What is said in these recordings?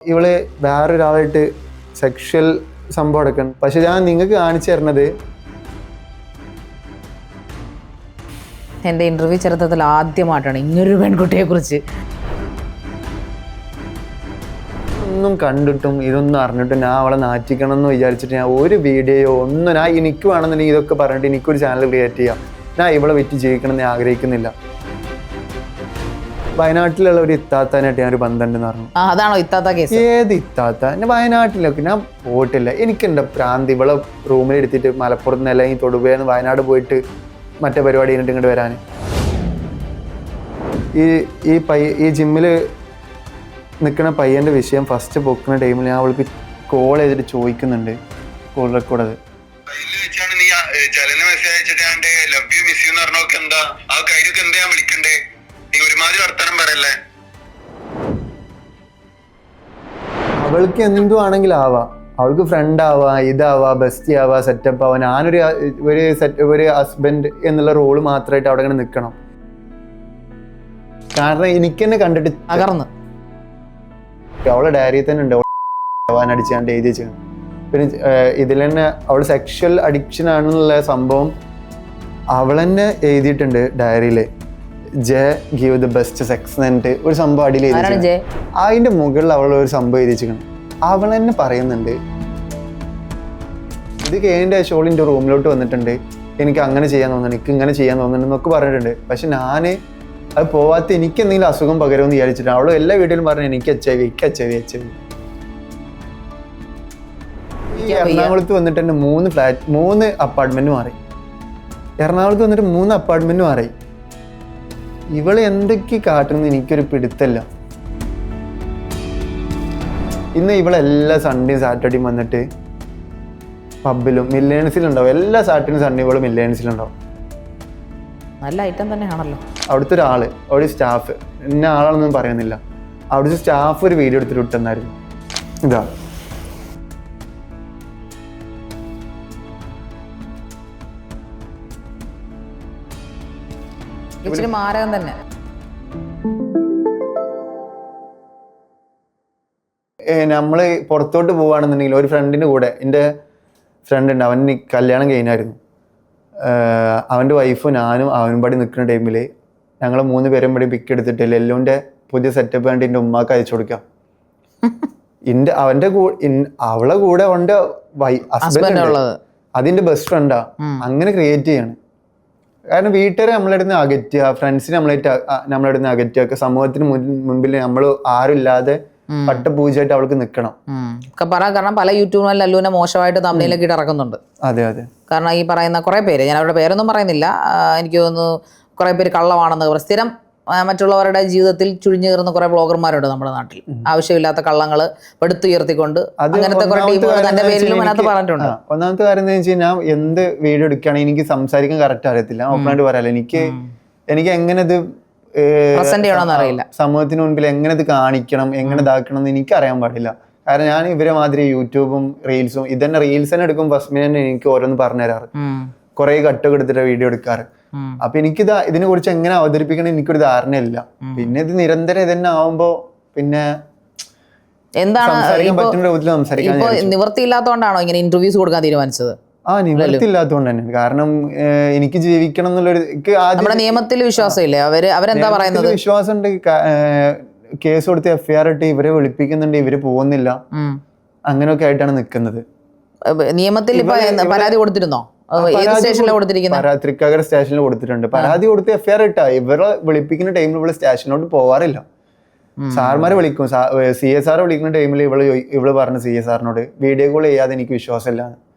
ഇവള് വേറൊരാളായിട്ട് സെക്ഷൽ സംഭവം എടുക്കണം. പക്ഷെ ഞാൻ നിങ്ങൾക്ക് കാണിച്ചു തരണത് എൻ്റെ ഇന്റർവ്യൂ ചരിത്രത്തിൽ ആദ്യമായിട്ടാണ് ഇങ്ങനൊരു പെൺകുട്ടിയെ കുറിച്ച് ഒന്നും കണ്ടിട്ടും ഇതൊന്നും അറിഞ്ഞിട്ടും ഞാൻ അവളെ നാറ്റിക്കണം എന്ന് വിചാരിച്ചിട്ട് ഞാൻ ഒരു വീഡിയോ ഒന്നും ഞാൻ എനിക്ക് വേണമെന്നുണ്ടെങ്കിൽ ഇതൊക്കെ പറഞ്ഞിട്ട് എനിക്കൊരു ചാനൽ ക്രിയേറ്റ് ചെയ്യാം. ഞാൻ ഇവളെ വിറ്റ് ജീവിക്കണം എന്ന് ആഗ്രഹിക്കുന്നില്ല. വയനാട്ടിലുള്ള ഒരു ഇത്താത്താനായിട്ട് ഞാനൊരു ബന്ധമുണ്ടെന്ന് പറഞ്ഞു. അതാണോ ഇത്താത്ത കേസ്? ഏത് ഇത്താത്ത? എന്നെ വയനാട്ടിലൊക്കെ ഞാൻ പോയിട്ടില്ല. എനിക്കെൻ്റെ പ്രാന്തി ഇവളെ റൂമിൽ എടുത്തിട്ട് മലപ്പുറത്ത് നിന്ന് അല്ലെങ്കിൽ തൊടുപുഴന്ന് വയനാട് പോയിട്ട് മറ്റേ പരിപാടി കഴിഞ്ഞിട്ട് ഇങ്ങോട്ട് വരാൻ ഈ ജിമ്മിൽ നിൽക്കുന്ന പയ്യൻ്റെ വിഷയം ഫസ്റ്റ് പൊക്കുന്ന ടൈമിൽ ഞാൻ അവൾക്ക് കോൾ ചെയ്തിട്ട് ചോദിക്കുന്നുണ്ട്. കോൾ റെക്കോർഡ് അത് അവൾക്ക് എന്തു ആണെങ്കിലും ആവാം. അവൾക്ക് ഫ്രണ്ട് ആവാം, ഇതാവാ, ബെസ്റ്റ് ആവാ, സെറ്റപ്പ് ആവാം. ഞാനൊരു ഹസ്ബൻഡ് എന്നുള്ള റോള് മാത്രമായിട്ട് അവിടെ ഇങ്ങനെ നിൽക്കണം. കാരണം എനിക്ക് തന്നെ കണ്ടിട്ട് അകർന്ന് അവളെ ഡയറിയിൽ തന്നെ ഉണ്ട് അടിച്ച് ഞാൻ എഴുതി വെച്ചാണ്. പിന്നെ ഇതിൽ തന്നെ അവൾ സെക്ഷൽ അഡിക്ഷൻ ആണെന്നുള്ള സംഭവം അവൾ തന്നെ എഴുതിയിട്ടുണ്ട് ഡയറിയിൽ. J give the best sex എന്നിട്ട് ഒരു സംഭവം അടിയിൽ എഴുതി. അതിന്റെ മുകളിൽ അവൾ ഒരു സംഭവം എഴുതിച്ചിരിക്കണം. അവൾ തന്നെ പറയുന്നുണ്ട് ഇത് കഴിഞ്ഞ ഷോളിൻ്റെ റൂമിലോട്ട് വന്നിട്ടുണ്ട്, എനിക്ക് അങ്ങനെ ചെയ്യാൻ തോന്നുന്നുണ്ട്, എനിക്ക് ഇങ്ങനെ ചെയ്യാൻ തോന്നുന്നുണ്ട് എന്നൊക്കെ പറഞ്ഞിട്ടുണ്ട്. പക്ഷെ ഞാൻ അത് പോവാത്ത എനിക്ക് എന്തെങ്കിലും അസുഖം പകരുമെന്ന് വിചാരിച്ചിട്ട് അവൾ എല്ലാ വീട്ടിലും പറഞ്ഞു എനിക്ക് HIV. ഈ എറണാകുളത്ത് വന്നിട്ട് തന്നെ 3 അപ്പാർട്ട്മെന്റ് മാറി. എറണാകുളത്ത് വന്നിട്ട് 3 അപ്പാർട്ട്മെന്റ് മാറി. ഇവള് എന്തൊക്കെ കാട്ടുന്നത് എനിക്കൊരു പിടുത്തല്ല. ഇന്ന് ഇവളെല്ലാ സൺഡേയും സാറ്റർഡേയും വന്നിട്ട് പബ്ബിലും മില്ലേൺസിലുണ്ടാവും. എല്ലാ സാറ്റർഡേയും സൺഡേ ഇവള് മില്ലേൺസിലുണ്ടാവും. നല്ല ഐറ്റം തന്നെയാണല്ലോ. അവിടുത്തെ ഒരാള്, അവിടെ സ്റ്റാഫ്, ഇന്ന ആളാണെന്നൊന്നും പറയുന്നില്ല, അവിടുത്തെ സ്റ്റാഫ് ഒരു വീഡിയോ എടുത്തിട്ട് വിട്ടെന്നായിരുന്നു. ഇതാ ഇച്ചിരി മാരകം തന്നെ. നമ്മള് പുറത്തോട്ട് പോവുകയാണെന്നുണ്ടെങ്കിൽ ഒരു ഫ്രണ്ടിന്റെ കൂടെ, എൻ്റെ ഫ്രണ്ട് ഉണ്ട്, അവന് കല്യാണം കഴിഞ്ഞായിരുന്നു. അവൻ്റെ വൈഫും ഞാനും അവനും പാടി നിൽക്കുന്ന ടൈമിൽ ഞങ്ങൾ 3 പേരും പാടി പിക്ക് എടുത്തിട്ട് ലെല്ലുവിൻ്റെ പുതിയ സെറ്റപ്പ് കണ്ട് എൻ്റെ ഉമ്മാക്ക് അയച്ചു കൊടുക്കാം. അവളെ കൂടെ അവൻ്റെ ഹസ്ബൻഡ് അതിൻ്റെ ബെസ്റ്റ് ഫ്രണ്ടാ. അങ്ങനെ ക്രിയേറ്റ് ചെയ്യാണ്. കാരണം വീട്ടുകാരെ നമ്മളെടുത്ത് അകറ്റുക, ഫ്രണ്ട്സിനെ നമ്മളെടുത്ത് അകറ്റുക, സമൂഹത്തിന് മുൻപിൽ നമ്മൾ ആരും ഇല്ലാതെ പട്ടപൂജയായിട്ട് അവൾക്ക് നിൽക്കണം. കാരണം പല യൂട്യൂബിലും ലല്ലുവിനെ മോശമായിട്ട് തമ്മിലൊക്കെ ഇറക്കുന്നുണ്ട്. അതെ അതെ. കാരണം ഈ പറയുന്ന കുറെ പേര്, ഞാൻ അവരുടെ പേരൊന്നും പറയുന്നില്ല, എനിക്ക് തോന്നുന്നു കുറെ പേര് കള്ളമാണെന്ന് സ്ഥിരം മറ്റുള്ളവരുടെ ജീവിതത്തിൽ ചുഴിഞ്ഞു കയറുന്ന കുറെ ബ്ലോഗർമാരുണ്ട് നമ്മുടെ നാട്ടിൽ. ആവശ്യമില്ലാത്ത കള്ളങ്ങള് എടുത്തുയർത്തിക്കൊണ്ട് അങ്ങനത്തെ കുറെ ടീമുകൾ തന്റെ പേരിലും അതിനകത്ത് പറഞ്ഞിട്ടുണ്ട്. ഒന്നാമത്തെ കാര്യം എന്താ വെച്ച് കഴിഞ്ഞാൽ എന്ത് വീഡിയോ എടുക്കുകയാണെങ്കിൽ എനിക്ക് സംസാരിക്കാൻ കറക്റ്റ് അറിയത്തില്ല, ഓപ്പണായിട്ട് പറയാലോ. എനിക്ക് എങ്ങനെ ഇത് അറിയില്ല, സമൂഹത്തിന് മുൻപിൽ എങ്ങനെ ഇത് കാണിക്കണം, എങ്ങനെ ഇതാക്കണം എന്ന് എനിക്ക് അറിയാൻ പാടില്ല. കാരണം ഞാൻ ഇവരെ മാതിരി യൂട്യൂബും റീൽസും ഇതന്നെ റീൽസ് തന്നെ എടുക്കും ഫസ്റ്റ് തന്നെ എനിക്ക് ഓരോന്ന് പറഞ്ഞു തരാറ്, കുറെ കട്ടൊക്കെ എടുത്തിട്ട് വീഡിയോ എടുക്കാറ്. അപ്പൊ എനിക്കിത് ഇതിനെ കുറിച്ച് എങ്ങനെ അവതരിപ്പിക്കണം എനിക്കൊരു ധാരണയില്ല. പിന്നെ ഇത് നിരന്തരം ഇതന്നെ ആവുമ്പോ പിന്നെ എന്താണ് പറ്റുന്ന രൂപത്തിൽ സംസാരിക്കാൻ നിവൃത്തിയില്ലാത്തതുകൊണ്ടാണോ ഇങ്ങനെ ഇന്റർവ്യൂസ് കൊടുക്കാൻ തീരുമാനിച്ചത്? നിവൃത്തിയില്ലാത്തതുകൊണ്ട് തന്നെ. കാരണം എനിക്ക് ജീവിക്കണം എന്നുള്ളൊരു നിയമത്തിൽ വിശ്വാസമില്ലേ? അവരെന്താ പറയുന്നത്? വിശ്വാസം ഉണ്ട്. കേസ് കൊടുത്ത് FIR ഇട്ട് ഇവരെ വിളിപ്പിക്കുന്നുണ്ട്, ഇവര് പോകുന്നില്ല, അങ്ങനെയൊക്കെ ആയിട്ടാണ് നിൽക്കുന്നത്. നിയമത്തിൽ പരാതി കൊടുത്തിരുന്നോ? തൃക്കാക്കര സ്റ്റേഷനിൽ കൊടുത്തിട്ടുണ്ട്. പരാതി കൊടുത്ത് FIR ഇട്ടാ. ഇവരെ വിളിപ്പിക്കുന്ന ടൈമിൽ ഇവള് സ്റ്റേഷനിലോട്ട് പോവാറില്ല. സാർമാരെ വിളിക്കും, CSR വിളിക്കുന്ന ടൈമിൽ ഇവള് പറഞ്ഞു CSRനോട് വീഡിയോ കോൾ ചെയ്യാതെ എനിക്ക് വിശ്വാസമില്ല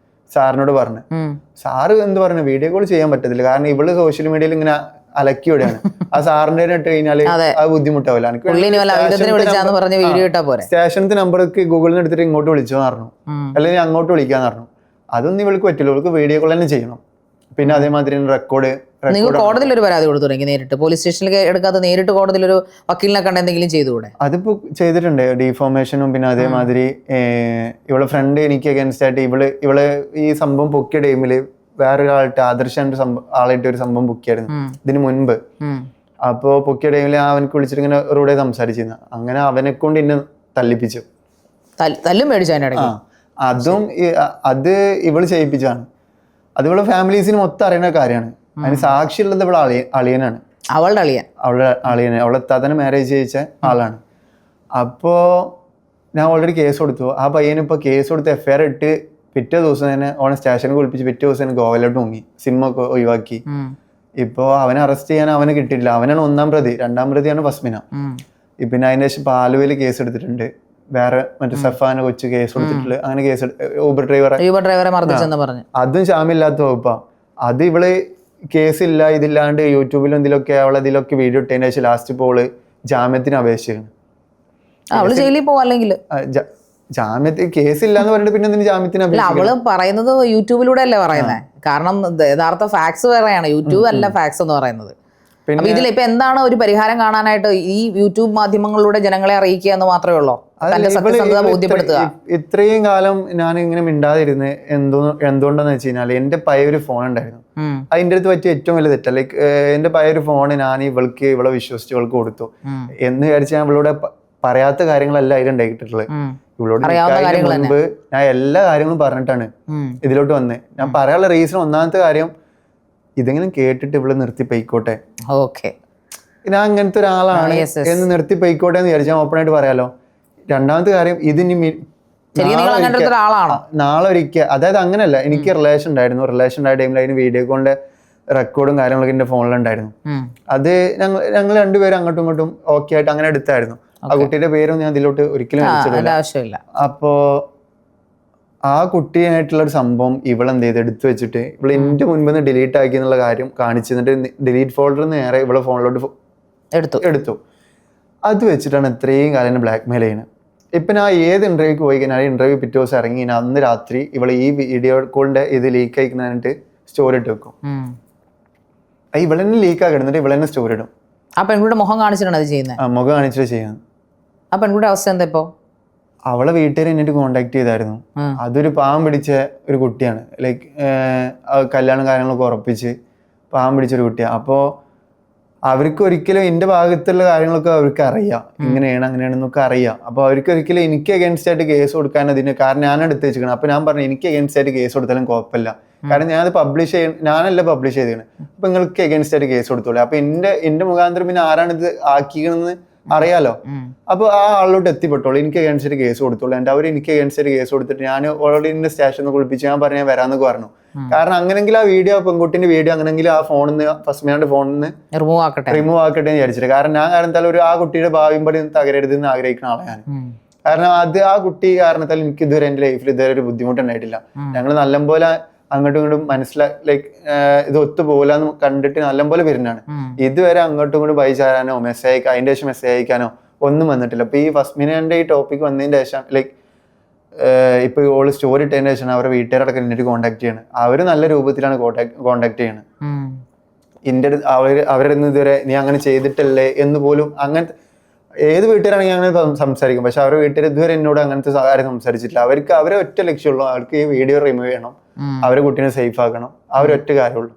സാറിനോട് പറഞ്ഞു. സാറ് എന്ത് പറഞ്ഞു, വീഡിയോ കോൾ ചെയ്യാൻ പറ്റത്തില്ല, കാരണം ഇവള് സോഷ്യൽ മീഡിയയിൽ ഇങ്ങനെ അലക്കിയോടെയാണ്. ആ സാറിന്റെ ഇട്ട് കഴിഞ്ഞാല് അത് ബുദ്ധിമുട്ടാവില്ല. സ്റ്റേഷനത്തെ നമ്പർക്ക് ഗൂഗിളിൽ നിന്ന് എടുത്തിട്ട് ഇങ്ങോട്ട് വിളിച്ചോന്ന് പറഞ്ഞു, അല്ലെങ്കിൽ അങ്ങോട്ട് വിളിക്കാന്ന് പറഞ്ഞു. അതൊന്നും ഇവൾക്ക് പറ്റില്ല, ഇവൾക്ക് വീഡിയോ കോൾ തന്നെ ചെയ്യണം. പിന്നെ അതേമാതിരി റെക്കോർഡ്. നിങ്ങൾ കോടതിയിൽ ഒരു പരാതി കൊടുത്തു തുടങ്ങി, നേരിട്ട് പോലീസ് സ്റ്റേഷനിലേക്ക് എടുക്കാതെ നേരിട്ട് കോടതിയിൽ ഒരു വക്കീലിനെ കണ്ട് എന്തെങ്കിലും ചെയ്തുകൂടെ? അതിപ്പോ ചെയ്തിട്ടുണ്ട്, ഡിഫോമേഷനും. പിന്നെ അതേമാതിരി ഇവളെ ഫ്രണ്ട് എനിക്ക് അഗൈൻസ്റ്റ് ആയിട്ട് ഇവളെ ഈ സംഭവം പൊക്കിയ ടൈമില് വേറൊരാളായിട്ട് ആദർശാന്റെ ആളായിട്ട് ഒരു സംഭവം പൊക്കിയായിരുന്നു ഇതിന് മുൻപ്. അപ്പോ പൊക്കിയ ടൈമിൽ അവനക്ക് വിളിച്ചിട്ട് ഇങ്ങനെ റൂടെ സംസാരിച്ചിരുന്നു. അങ്ങനെ അവനെ കൊണ്ട് എന്നെ തല്ലിപ്പിച്ചു. തല്ലും മേടിച്ചു അതിൻ്റെ ഇടയ്ക്ക്. അതും അത് ഇവള് ചെയ്യിപ്പിച്ചാണ്. അത് ഇവളെ ഫാമിലീസിന് മൊത്തം അറിയുന്ന കാര്യമാണ്. അതിന് സാക്ഷിയുള്ളത് ഇവളെ അളിയനാണ്, അവളുടെ അളിയൻ. അവളുടെ അളിയനെ, അവളെ താത്തനെ മാരേജ് ചെയ്യിച്ച ആളാണ്. അപ്പോൾ ഞാൻ ഓൾറെഡി കേസ് കൊടുത്തു. ആ പയ്യന് ഇപ്പോൾ കേസ് കൊടുത്ത് FIR ഇട്ട് പിറ്റേ ദിവസം തന്നെ ഓനെ സ്റ്റേഷനിൽ കുളിപ്പിച്ച് പിറ്റേ ദിവസം തന്നെ ഗോവയിലോട്ട് മുങ്ങി, സിം ഒക്കെ ഒഴിവാക്കി. ഇപ്പോൾ അവനെ അറസ്റ്റ് ചെയ്യാൻ അവനെ കിട്ടിയിട്ടില്ല. അവനാണ് 1ാം പ്രതി, 2ാം പ്രതിയാണ് ഫസ്മിന. പിന്നെ അതിന് ശേഷം പാലുവയിൽ കേസ് എടുത്തിട്ടുണ്ട്, വേറെ മറ്റേ സഫാനെ കൊച്ചു കേസ് കൊടുത്തിട്ടുള്ള അങ്ങനെ കേസ്, ഊബർ ഡ്രൈവറെ മർദ്ദിച്ചെന്ന് പറഞ്ഞു. അതും ജാമ്യമില്ലാത്ത വകുപ്പാ. അത് ഇവള് കേസില്ല ഇതില്ലാണ്ട് യൂട്യൂബിലും ഇതിലൊക്കെ അവളതിലൊക്കെ വീഡിയോ ഇട്ടതിന് ശേഷം ലാസ്റ്റ് പോള് ജാമ്യത്തിന് അപേക്ഷിക്കണം. അവള് ജയിലിൽ പോവാ, അല്ലെങ്കിൽ ജാമ്യത്തിന് കേസില്ല എന്ന് പറഞ്ഞിട്ട് പിന്നെ എന്തിന് ജാമ്യത്തിന് അപേക്ഷിക്കണം? അവള് പറയുന്നത് യൂട്യൂബിലൂടെ അല്ലേ പറയുന്നത്? കാരണം യഥാർത്ഥ ഫാക്ട്സ് വേറെയാണ്, യൂട്യൂബ് അല്ല ഫാക്ട്സ് എന്ന് പറയുന്നത്. അപ്പൊ ഇതിലിപ്പോ എന്താണ് ഒരു പരിഹാരം കാണാനായിട്ട്? ഈ യൂട്യൂബ് മാധ്യമങ്ങളിലൂടെ ജനങ്ങളെ അറിയിക്കുക എന്ന് മാത്രമേ ഉള്ളൂ, തന്റെ സത്യസന്ധത ബോധ്യപ്പെടുത്തുക. ഇത്രയും കാലം ഞാൻ ഇങ്ങനെ മിണ്ടാതിരുന്ന് എന്തുകൊണ്ടെന്ന് വെച്ച് കഴിഞ്ഞാൽ എന്റെ പഴയൊരു ഫോൺ ഉണ്ടായിരുന്നു. അതിന്റെ അടുത്ത് പറ്റിയ ഏറ്റവും വലിയ തെറ്റ, ലൈക്ക് എന്റെ പഴയൊരു ഫോൺ ഞാൻ ഇവളെ വിശ്വസിച്ച് ഇവൾക്ക് കൊടുത്തു എന്ന് വിചാരിച്ച് ഞാൻ ഇവളോട് പറയാത്ത കാര്യങ്ങളല്ല അതിലുണ്ടായിട്ടുള്ളത്. ഇവളോട് മുൻപ് ഞാൻ എല്ലാ കാര്യങ്ങളും പറഞ്ഞിട്ടാണ് ഇതിലോട്ട് വന്നത്. ഞാൻ പറയാനുള്ള റീസൺ, ഒന്നാമത്തെ കാര്യം ഇതെങ്കിലും കേട്ടിട്ട് ഇവള് നിർത്തി പൊയ്ക്കോട്ടെ, ഞാൻ അങ്ങനത്തെ ഒരാളാണ് എന്ന് നിർത്തി പൊയ്ക്കോട്ടെ എന്ന് വിചാരിച്ചാൽ ഓപ്പൺ ആയിട്ട് പറയാലോ. രണ്ടാമത്തെ കാര്യം, ഇതിനി നാളെ ഒരിക്കൽ, അതായത് അങ്ങനെയല്ല, എനിക്ക് റിലേഷൻ ഉണ്ടായിരുന്നു. റിലേഷൻ ഉണ്ടായ ടൈമിൽ അതിന് വീഡിയോ കോളിന്റെ റെക്കോർഡും കാര്യങ്ങളൊക്കെ എന്റെ ഫോണിലുണ്ടായിരുന്നു. അത് ഞങ്ങൾ രണ്ടുപേരും അങ്ങോട്ടും ഇങ്ങോട്ടും ഓക്കെ ആയിട്ട് അങ്ങനെ എടുത്തായിരുന്നു. ആ കുട്ടിയുടെ പേരും ഞാൻ ഇതിലോട്ട് ഒരിക്കലും ആവശ്യമില്ല. അപ്പോ ആ കുട്ടിയായിട്ടുള്ള ഒരു സംഭവം ഇവളെന്ത് ചെയ്ത് എടുത്തു വെച്ചിട്ട് ഇവള് എന്റെ മുൻപിൽ നിന്ന് ഡിലീറ്റ് ആക്കി എന്നുള്ള കാര്യം കാണിച്ചിട്ട് ഡിലീറ്റ് ഫോൾഡറിൽ നിന്ന് നേരെ ഇവളെ ഫോണിലോട്ട് എടുത്തു. അത് വെച്ചിട്ടാണ് ഇത്രയും കാലം ബ്ലാക്ക് മെയിൽ ചെയ്യുന്നത്. ഇപ്പൊ ഞാൻ ഏത് ഇന്റർവ്യൂക്ക് പോയി കഴിഞ്ഞാൽ ഇന്റർവ്യൂ പിറ്റേ ദിവസം ഇറങ്ങി അന്ന് രാത്രി ഇവളെ ഈ വീഡിയോ കോളിന്റെ ഇത് ലീക്ക് ആയിക്കുന്നതിട്ട് സ്റ്റോറി ഇട്ട് വെക്കും. ഇവളെന്നെ ലീക്ക് ആക്കി എന്നിട്ട് ഇവളെന്നെ സ്റ്റോറി ഇടും. ആ പെൺകുട്ടിയുടെ മുഖം കാണിച്ചിട്ടാണ് അത് ചെയ്യുന്നത്. മുഖം കാണിച്ചിട്ട് ചെയ്യുന്നത്. ആ പെൺകുട്ടിയുടെ അവസ്ഥ എന്താ ഇപ്പോ? അവളെ വീട്ടുകാർ എന്നിട്ട് കോണ്ടാക്ട് ചെയ്തായിരുന്നു. അതൊരു പാവം പിടിച്ച ഒരു കുട്ടിയാണ്, ലൈക്ക് കല്യാണം കാര്യങ്ങളൊക്കെ ഉറപ്പിച്ച് പാവം പിടിച്ചൊരു കുട്ടിയാണ്. അപ്പോൾ അവർക്ക് ഒരിക്കലും എൻ്റെ ഭാഗത്തുള്ള കാര്യങ്ങളൊക്കെ അവർക്ക് അറിയാം, ഇങ്ങനെയാണ് അങ്ങനെയാണെന്നൊക്കെ അറിയാം. അപ്പോൾ അവർക്ക് ഒരിക്കലും എനിക്ക് അഗേൻസ്റ്റ് ആയിട്ട് കേസ് കൊടുക്കാൻ അതിന് കാരണം ഞാനാണ് എടുത്ത് വെച്ചിരിക്കണം. അപ്പോൾ ഞാൻ പറഞ്ഞു എനിക്ക് അഗേൻസ്റ്റ് ആയിട്ട് കേസ് കൊടുത്താലും കുഴപ്പമില്ല, കാരണം ഞാനത് ഞാനല്ല പബ്ലിഷ് ചെയ്തിരിക്കണം. അപ്പൊ നിങ്ങൾക്ക് അഗേൻസ്റ്റ് ആയിട്ട് കേസ് കൊടുത്തോളൂ. അപ്പൊ എന്റെ മുഖാന്തരം പിന്നെ ആരാണിത് ആക്കിക്കണെന്ന് അറിയാലോ. അപ്പൊ ആ ആളിലോട്ട് എത്തിപ്പെട്ടോളൂ, എനിക്ക് അഗേൻസ്റ്റ് ആയിട്ട് കേസ് കൊടുത്തോളൂ. എൻ്റെ അവർ എനിക്ക് അഗേൻസ്റ്റ് ആയിട്ട് കേസ് കൊടുത്തിട്ട് ഞാൻ ഓൾറെഡി എന്റെ സ്റ്റേഷനിൽ കുളിപ്പിച്ച് ഞാൻ പറഞ്ഞാൽ വരാന്നൊക്കെ പറഞ്ഞു. കാരണം അങ്ങനെങ്കിൽ ആ വീഡിയോ, പെൺകുട്ടിന്റെ വീഡിയോ അങ്ങനെങ്കിൽ ആ ഫോണിൽ നിന്ന് ഫസ്മിനാന്റെ ഫോണിൽ നിന്ന് റിമൂവ് ആക്കട്ടെ എന്ന് വിചാരിച്ചിട്ട്. കാരണം ഞാൻ കാരണത്താൽ ആ കുട്ടിയുടെ ഭാവിയും പടി തകരരുത് എന്ന് ആഗ്രഹിക്കുന്ന ആളെ ഞാൻ. കാരണം ആ കുട്ടി കാരണത്താൽ എനിക്ക് ഇതുവരെ എന്റെ ലൈഫിൽ ഇതുവരെ ഒരു ബുദ്ധിമുട്ടുണ്ടായിട്ടില്ല. ഞങ്ങൾ നല്ലപോലെ അങ്ങോട്ടും ഇങ്ങോട്ടും ലൈക്ക് ഇത് ഒത്തുപോകില്ലെന്ന് കണ്ടിട്ട് നല്ലപോലെ വരുന്നതാണ്. ഇതുവരെ അങ്ങോട്ടും ഇങ്ങോട്ടും ബൈചാരാനോ മെസ്സേജ് അതിന്റെ ശേഷം മെസ്സേജ് അയക്കാനോ ഒന്നും വന്നിട്ടില്ല. അപ്പൊ ഈ ഫസ്മിനന്റെ ഈ ടോപ്പിക് വന്നതിന്റെ ശേഷം ലൈക്ക് ഇപ്പൊ ഓള് സ്റ്റോറി ഇട്ടതിന് ശേഷം അവരുടെ വീട്ടുകാരടക്കം എന്നിട്ട് കോണ്ടാക്ട് ചെയ്യണം. അവര് നല്ല രൂപത്തിലാണ് കോണ്ടാക്ട് ചെയ്യണത്. അവരുടെ ഇതുവരെ നീ അങ്ങനെ ചെയ്തിട്ടല്ലേ എന്ന് പോലും, അങ്ങനത്തെ ഏത് വീട്ടുകാരാണെങ്കിൽ അങ്ങനെ സംസാരിക്കും. പക്ഷെ അവരുടെ വീട്ടുകാർ ഇതുവരെ എന്നോട് അങ്ങനത്തെ കാര്യം സംസാരിച്ചിട്ടില്ല. അവരെ ഒറ്റ ലക്ഷ്യമുള്ളൂ, അവർക്ക് ഈ വീഡിയോ റിമൂവ് ചെയ്യണം, അവരെ കുട്ടീനെ സേഫ് ആക്കണം, അവരൊറ്റ കാര്യമുള്ളൂ.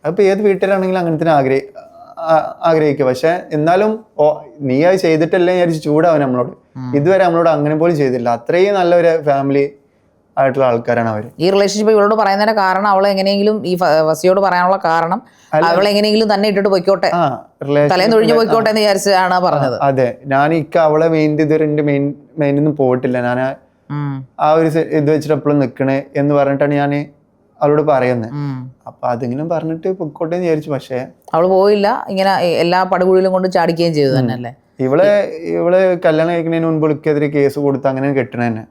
അപ്പൊ ഏത് വീട്ടുകാരാണെങ്കിലും അങ്ങനത്തെ ആഗ്രഹിക്കുക. പക്ഷെ എന്നാലും നീ അത് ചെയ്തിട്ടല്ലേ വിചാരിച്ച് ചൂടാവും നമ്മളോട്. ഇതുവരെ നമ്മളോട് അങ്ങനെ പോലും ചെയ്തില്ല. അത്രയും നല്ലൊരു ഫാമിലി ആയിട്ടുള്ള ആൾക്കാരാണ് അവര്. ഈ റിലേഷൻഷിപ്പ് ഇവളോട് പറയുന്നതിന്റെ കാരണം അവളെ എങ്ങനെയെങ്കിലും ഈ ഫസിയോട് പറയാനുള്ള കാരണം അവളെ എങ്ങനെയെങ്കിലും തന്നെ ഇട്ടിട്ട് പോയിക്കോട്ടെ, തലേന്ന് ഒഴിഞ്ഞു പോയിക്കോട്ടെ എന്ന് വിചാരിച്ചാണ് പറഞ്ഞത്. അതെ, ഞാൻ അവളെ ഇതുവരെ എന്റെ മെയിനൊന്നും പോയിട്ടില്ല. ഞാൻ ആ ഒരു ഇത് വെച്ചിട്ട് എപ്പോഴും നിക്കണേ എന്ന് പറഞ്ഞിട്ടാണ് ഞാൻ അവളോട് പറയുന്നത്. അപ്പൊ അതെങ്കിലും പറഞ്ഞിട്ട് പൊക്കോട്ടെ എന്ന് വിചാരിച്ചു. പക്ഷെ അവള് പോയില്ല, ഇങ്ങനെ എല്ലാ പടുകുഴിയിലും കൊണ്ട് ചാടിക്കുകയും ചെയ്തു തന്നെ അല്ലേ. ഇവള് കല്യാണം കഴിക്കുന്നതിന് മുൻപ് ഇവൾക്കെതിരെ കേസ് കൊടുത്തു, അങ്ങനെ കെട്ടണ തന്നെ.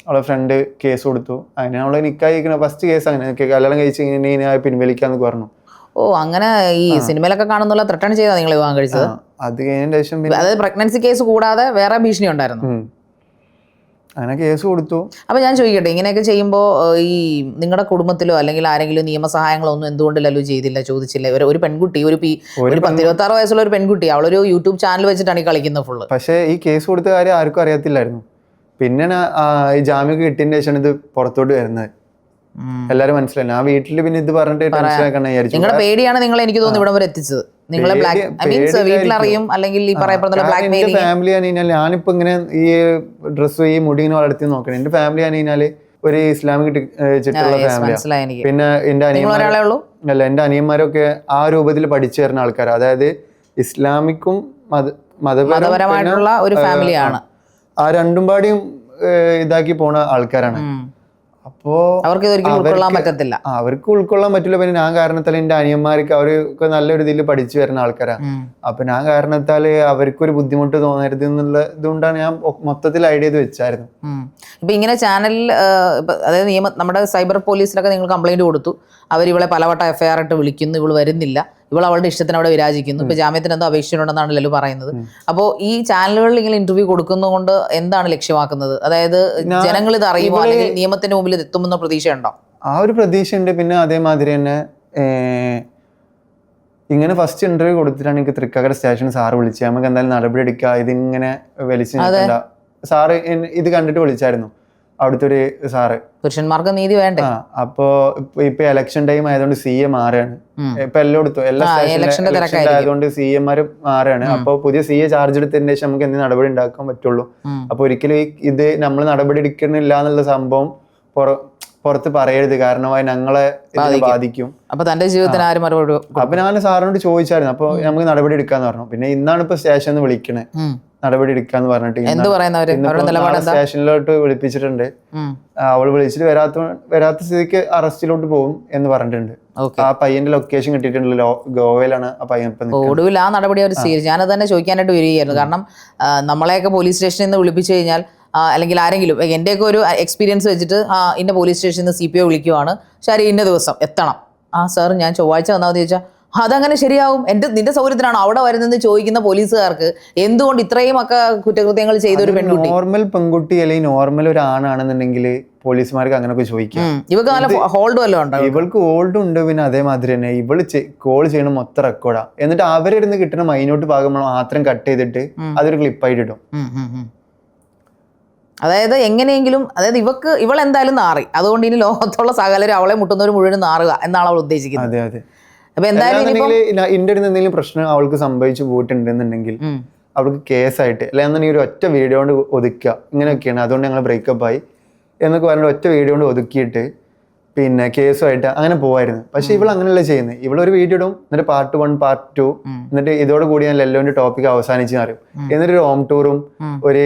അവളെ ഫ്രണ്ട് കേസ് കൊടുത്തു, അങ്ങനെ അവളെ നിക്കായിക്കണ ഫസ്റ്റ് കേസ് അങ്ങനെ കല്യാണം കഴിച്ച് ഇങ്ങനെ പിൻവലിക്കാന്ന് പറഞ്ഞു. ഓ, അങ്ങനെ ഈ സിനിമയിലൊക്കെ കാണുന്നുള്ള ത്രട്ടൺ ചെയ്താ നിങ്ങൾ വിവാഹം കഴിച്ചത്? അത് കഴിഞ്ഞ ശേഷം അതായത് പ്രഗ്നൻസി കേസ് കൂടാതെ വേറെ ഭീഷണി ഉണ്ടായിരുന്നു? അങ്ങനെ കേസ് കൊടുത്തു. അപ്പൊ ഞാൻ ചോദിക്കട്ടെ, ഇങ്ങനെയൊക്കെ ചെയ്യുമ്പോൾ ഈ നിങ്ങളുടെ കുടുംബത്തിലോ അല്ലെങ്കിൽ ആരെങ്കിലും നിയമസഹായങ്ങളോ ഒന്നും എന്തുകൊണ്ടല്ലോ ചെയ്തില്ല, ചോദിച്ചില്ല? ഒരു പെൺകുട്ടി, ഒരു 26 വയസ്സുള്ള ഒരു പെൺകുട്ടി, അവളൊരു യൂട്യൂബ് ചാനൽ വെച്ചിട്ടാണ് ഈ കളിക്കുന്നത് ഫുള്ള്. പക്ഷേ ഈ കേസ് കൊടുത്ത കാര്യം ആർക്കും അറിയത്തില്ലായിരുന്നു. പിന്നെ ഈ ജാമ്യം കിട്ടിയതിന്റെ ശേഷം ഇത് പുറത്തോട്ട് വരുന്നത് എല്ലാരും മനസ്സിലായി. ആ വീട്ടില് പിന്നെ ഇത് പറഞ്ഞിട്ട് മനസ്സിലാക്കണം വിചാരിച്ചു. നിങ്ങളുടെ പേടിയാണ് നിങ്ങൾ എനിക്ക് തോന്നുന്നു ഇവിടം വരെ എത്തിച്ചത്. നിങ്ങളെ ബ്ലാക്ക് മീൻസ് വീട്ടിലറിയും അല്ലെങ്കിൽ ഈ പറയപ്പെടുന്ന ബ്ലാക്ക് എന്റെ ഫാമിലി ആണ് കഴിഞ്ഞാൽ ഞാനിപ്പോ ഇങ്ങനെ ഈ ഡ്രസ്സ് ഈ മുടി ഇങ്ങനെ വളർത്തി നോക്കണം. എന്റെ ഫാമിലി ആണ് കഴിഞ്ഞാല് ഒരു ഇസ്ലാമിക് ചിട്ടുള്ള ഫാമിലിയാണ്. മനസ്സിലായി എനിക്ക്. പിന്നെ എന്റെ ഒരാളെ ഉള്ളൂ? അല്ല, എന്റെ അനിയന്മാരൊക്കെ ആ രൂപത്തിൽ പഠിച്ചു വരുന്ന ആൾക്കാരാണ്. അതായത് ഇസ്ലാമിക്കും മതപരമായിട്ടുള്ള ഒരു ഫാമിലിയാണ്. ആ രണ്ടും പാടിയും ഇതാക്കി പോണ ആൾക്കാരാണ്. അപ്പോ അവർക്ക് ഇതൊരിക്കലും ഉൾക്കൊള്ളാൻ പറ്റത്തില്ല. അവർക്ക് ഉൾക്കൊള്ളാൻ പറ്റില്ല. പിന്നെ ഞാൻ കാരണത്താൽ എന്റെ അനിയന്മാർക്ക് അവർക്ക് നല്ലൊരു ഇതിൽ പഠിച്ചു വരുന്ന ആൾക്കാരാണ്. അപ്പൊ ഞാൻ കാരണത്താല് അവർക്കൊരു ബുദ്ധിമുട്ട് തോന്നരുത് എന്നുള്ള ഇതുകൊണ്ടാണ് ഞാൻ മൊത്തത്തിൽ ഐഡിയ ചെയ്ത് വെച്ചായിരുന്നു. ഇപ്പൊ ഇങ്ങനെ ചാനലിൽ അതായത് നമ്മുടെ സൈബർ പോലീസിലൊക്കെ നിങ്ങൾ കംപ്ലൈന്റ് കൊടുത്തു, അവർ ഇവളെ പലവട്ടം FIR ഇട്ട് വിളിക്കുന്നു, ഇവള് വരുന്നില്ല, ഇവൾ അവളുടെ ഇഷ്ടത്തിന് അവിടെ വിരാജിക്കുന്നു, ഇപ്പൊ ജാമ്യത്തിന് എന്തോ അപേക്ഷയുണ്ടെന്നാണ് ലല്ലു പറയുന്നത്. അപ്പോൾ ഈ ചാനലുകളിൽ ഇങ്ങനെ ഇന്റർവ്യൂ കൊടുക്കുന്നതുകൊണ്ട് എന്താണ് ലക്ഷ്യമാക്കുന്നത്? അതായത് ജനങ്ങൾ ഇത് അറിയുമോ അല്ലെങ്കിൽ നിയമത്തിന്റെ മുമ്പിൽ ഇത് എത്തുമെന്ന പ്രതീക്ഷയുണ്ടോ? ആ ഒരു പ്രതീക്ഷയുണ്ട്. പിന്നെ അതേമാതിരി തന്നെ ഇങ്ങനെ ഫസ്റ്റ് ഇന്റർവ്യൂ കൊടുത്തിട്ടാണ് എനിക്ക് തൃക്കാക്കര സ്റ്റേഷൻ സാറ് വിളിച്ചത്. നമുക്ക് എന്തായാലും നടപടി എടുക്കുക, ഇതിങ്ങനെ വലിച്ചു നിൽക്കണ്ട. സാറ് ഇത് കണ്ടിട്ട് വിളിച്ചായിരുന്നു അവിടുത്തെ ഒരു സാറ്. പുരുഷന്മാർക്ക് നീതി വേണ്ടേ? അപ്പോ ഇപ്പൊ ഇലക്ഷൻ ടൈം ആയതുകൊണ്ട് CA മാറുകയാണ്. ഇപ്പൊ എല്ലായിടത്തും എല്ലാ സ്റ്റേഷനിലും ആയതുകൊണ്ട് CA മാര് മാറുകയാണ്. അപ്പൊ പുതിയ CA ചാർജ് എടുത്തതിന് ശേഷം നമുക്ക് എന്ത് നടപടി ഉണ്ടാക്കാൻ പറ്റുള്ളൂ. അപ്പൊ ഒരിക്കലും ഇത് നമ്മൾ നടപടി എടുക്കുന്നില്ല എന്നുള്ള സംഭവം പുറത്ത് പറയരുത്, കാരണം ഞങ്ങളെ ബാധിക്കും. അപ്പൊ തന്റെ ജീവിതത്തിന് ആരും മറുപടി. അപ്പൊ ഞാൻ സാറിനോട് ചോദിച്ചായിരുന്നു. അപ്പൊ നമുക്ക് നടപടി എടുക്കാന്ന് പറഞ്ഞു. പിന്നെ ഇന്നാണ് ഇപ്പൊ സ്റ്റേഷനിൽ വിളിക്കണേ നടപടി എടുക്കാന്ന് പറഞ്ഞിട്ട് സ്റ്റേഷനിലോട്ട് വിളിപ്പിച്ചിട്ടുണ്ട്. അവള് വിളിച്ചിട്ട് വരാത്ത സ്ഥിതിക്ക് അറസ്റ്റിലോട്ട് പോകും എന്ന് പറഞ്ഞിട്ടുണ്ട്. ആ പയ്യന്റെ ലൊക്കേഷൻ കിട്ടിയിട്ടുണ്ടല്ലോ, ഗോവയിലാണ് ആ പയ്യൻ. ഒടുവിൽ ആ നടപടി അവർ സ്വീകരിച്ചു. ഞാനത് തന്നെ ചോദിക്കാനായിട്ട് വരികയായിരുന്നു. കാരണം നമ്മളെയൊക്കെ പോലീസ് സ്റ്റേഷനിൽ നിന്ന് വിളിപ്പിച്ചു കഴിഞ്ഞാൽ അല്ലെങ്കിൽ ആരെങ്കിലും എന്റെയൊക്കെ ഒരു എക്സ്പീരിയൻസ് വെച്ചിട്ട് ഇന്ന പോലീസ് സ്റ്റേഷനിൽ നിന്ന് CPO വിളിക്കുവാണ്, ശരി ഇന്ന ദിവസം എത്തണം. സാർ ഞാൻ ചൊവ്വാഴ്ച വന്നാൽ മതി ചോദിച്ചാൽ അതങ്ങനെ ശരിയാവും, നിന്റെ സൗകര്യത്തിനാണ് അവിടെ വരുന്നത് ചോദിക്കുന്ന പോലീസുകാർക്ക് എന്തുകൊണ്ട് ഇത്രയും ഒക്കെ കുറ്റകൃത്യങ്ങൾ ചെയ്ത ഒരു പെൺകുട്ടി, നോർമൽ പെൺകുട്ടി അല്ലെങ്കിൽ നോർമൽ ഒരു ആണാണെന്നുണ്ടെങ്കിൽ പോലീസുമാർക്ക് അങ്ങനെയൊക്കെ ചോദിക്കാം. ഇവർക്ക് നല്ല ഹോൾഡ് വല്ലതും ഉണ്ടോ? ഇവൾക്ക് ഹോൾഡും ഉണ്ട്. പിന്നെ അതേമാതിരി തന്നെ ഇവള് കോൾ ചെയ്യണ മൊത്തം റെക്കോർഡാ. എന്നിട്ട് അവരിടുന്ന് കിട്ടുന്ന മൈനോട്ട് ഭാഗം മാത്രം കട്ട് ചെയ്തിട്ട് അതൊരു ക്ലിപ്പായിട്ട് ഇടും. അതായത് എങ്ങനെയെങ്കിലും, അതായത് ഇവളെന്തായാലും നാറി, അതുകൊണ്ട് ഇനി ലോകത്തുള്ള സകലരും അവളെ മുട്ടുന്നവർ മുഴുവൻ നാറുക എന്നാണ് അവൾ ഉദ്ദേശിക്കുന്നത്. അതെ അതെ. അപ്പൊ എന്തായാലും ഇന്ത്യയിൽ നിന്ന് എന്തെങ്കിലും പ്രശ്നം അവൾക്ക് സംഭവിച്ചു പോയിട്ടുണ്ടെന്നുണ്ടെങ്കിൽ അവൾക്ക് കേസായിട്ട് അല്ലാന്നുണ്ടെങ്കിൽ ഒരു ഒറ്റ വീഡിയോ കൊണ്ട് ഒതുക്കുക, ഇങ്ങനെയൊക്കെയാണ് അതുകൊണ്ട് ഞങ്ങൾ ബ്രേക്കപ്പ് ആയി എന്നൊക്കെ പറഞ്ഞിട്ട് ഒറ്റ വീഡിയോ കൊണ്ട് ഒതുക്കിയിട്ട് പിന്നെ കേസുമായിട്ട് അങ്ങനെ പോവായിരുന്നു. പക്ഷെ ഇവൾ അങ്ങനെയല്ല ചെയ്യുന്നത്. ഇവളൊരു വീഡിയോ ഇടും, എന്നിട്ട് പാർട്ട് 1 പാർട്ട് 2, എന്നിട്ട് ഇതോട് കൂടി ഞാൻ ലെല്ലോന്റെ ടോപ്പിക് അവസാനിച്ച് മാറും. എന്നിട്ട് ഒരു ഹോം ടൂറും ഒരു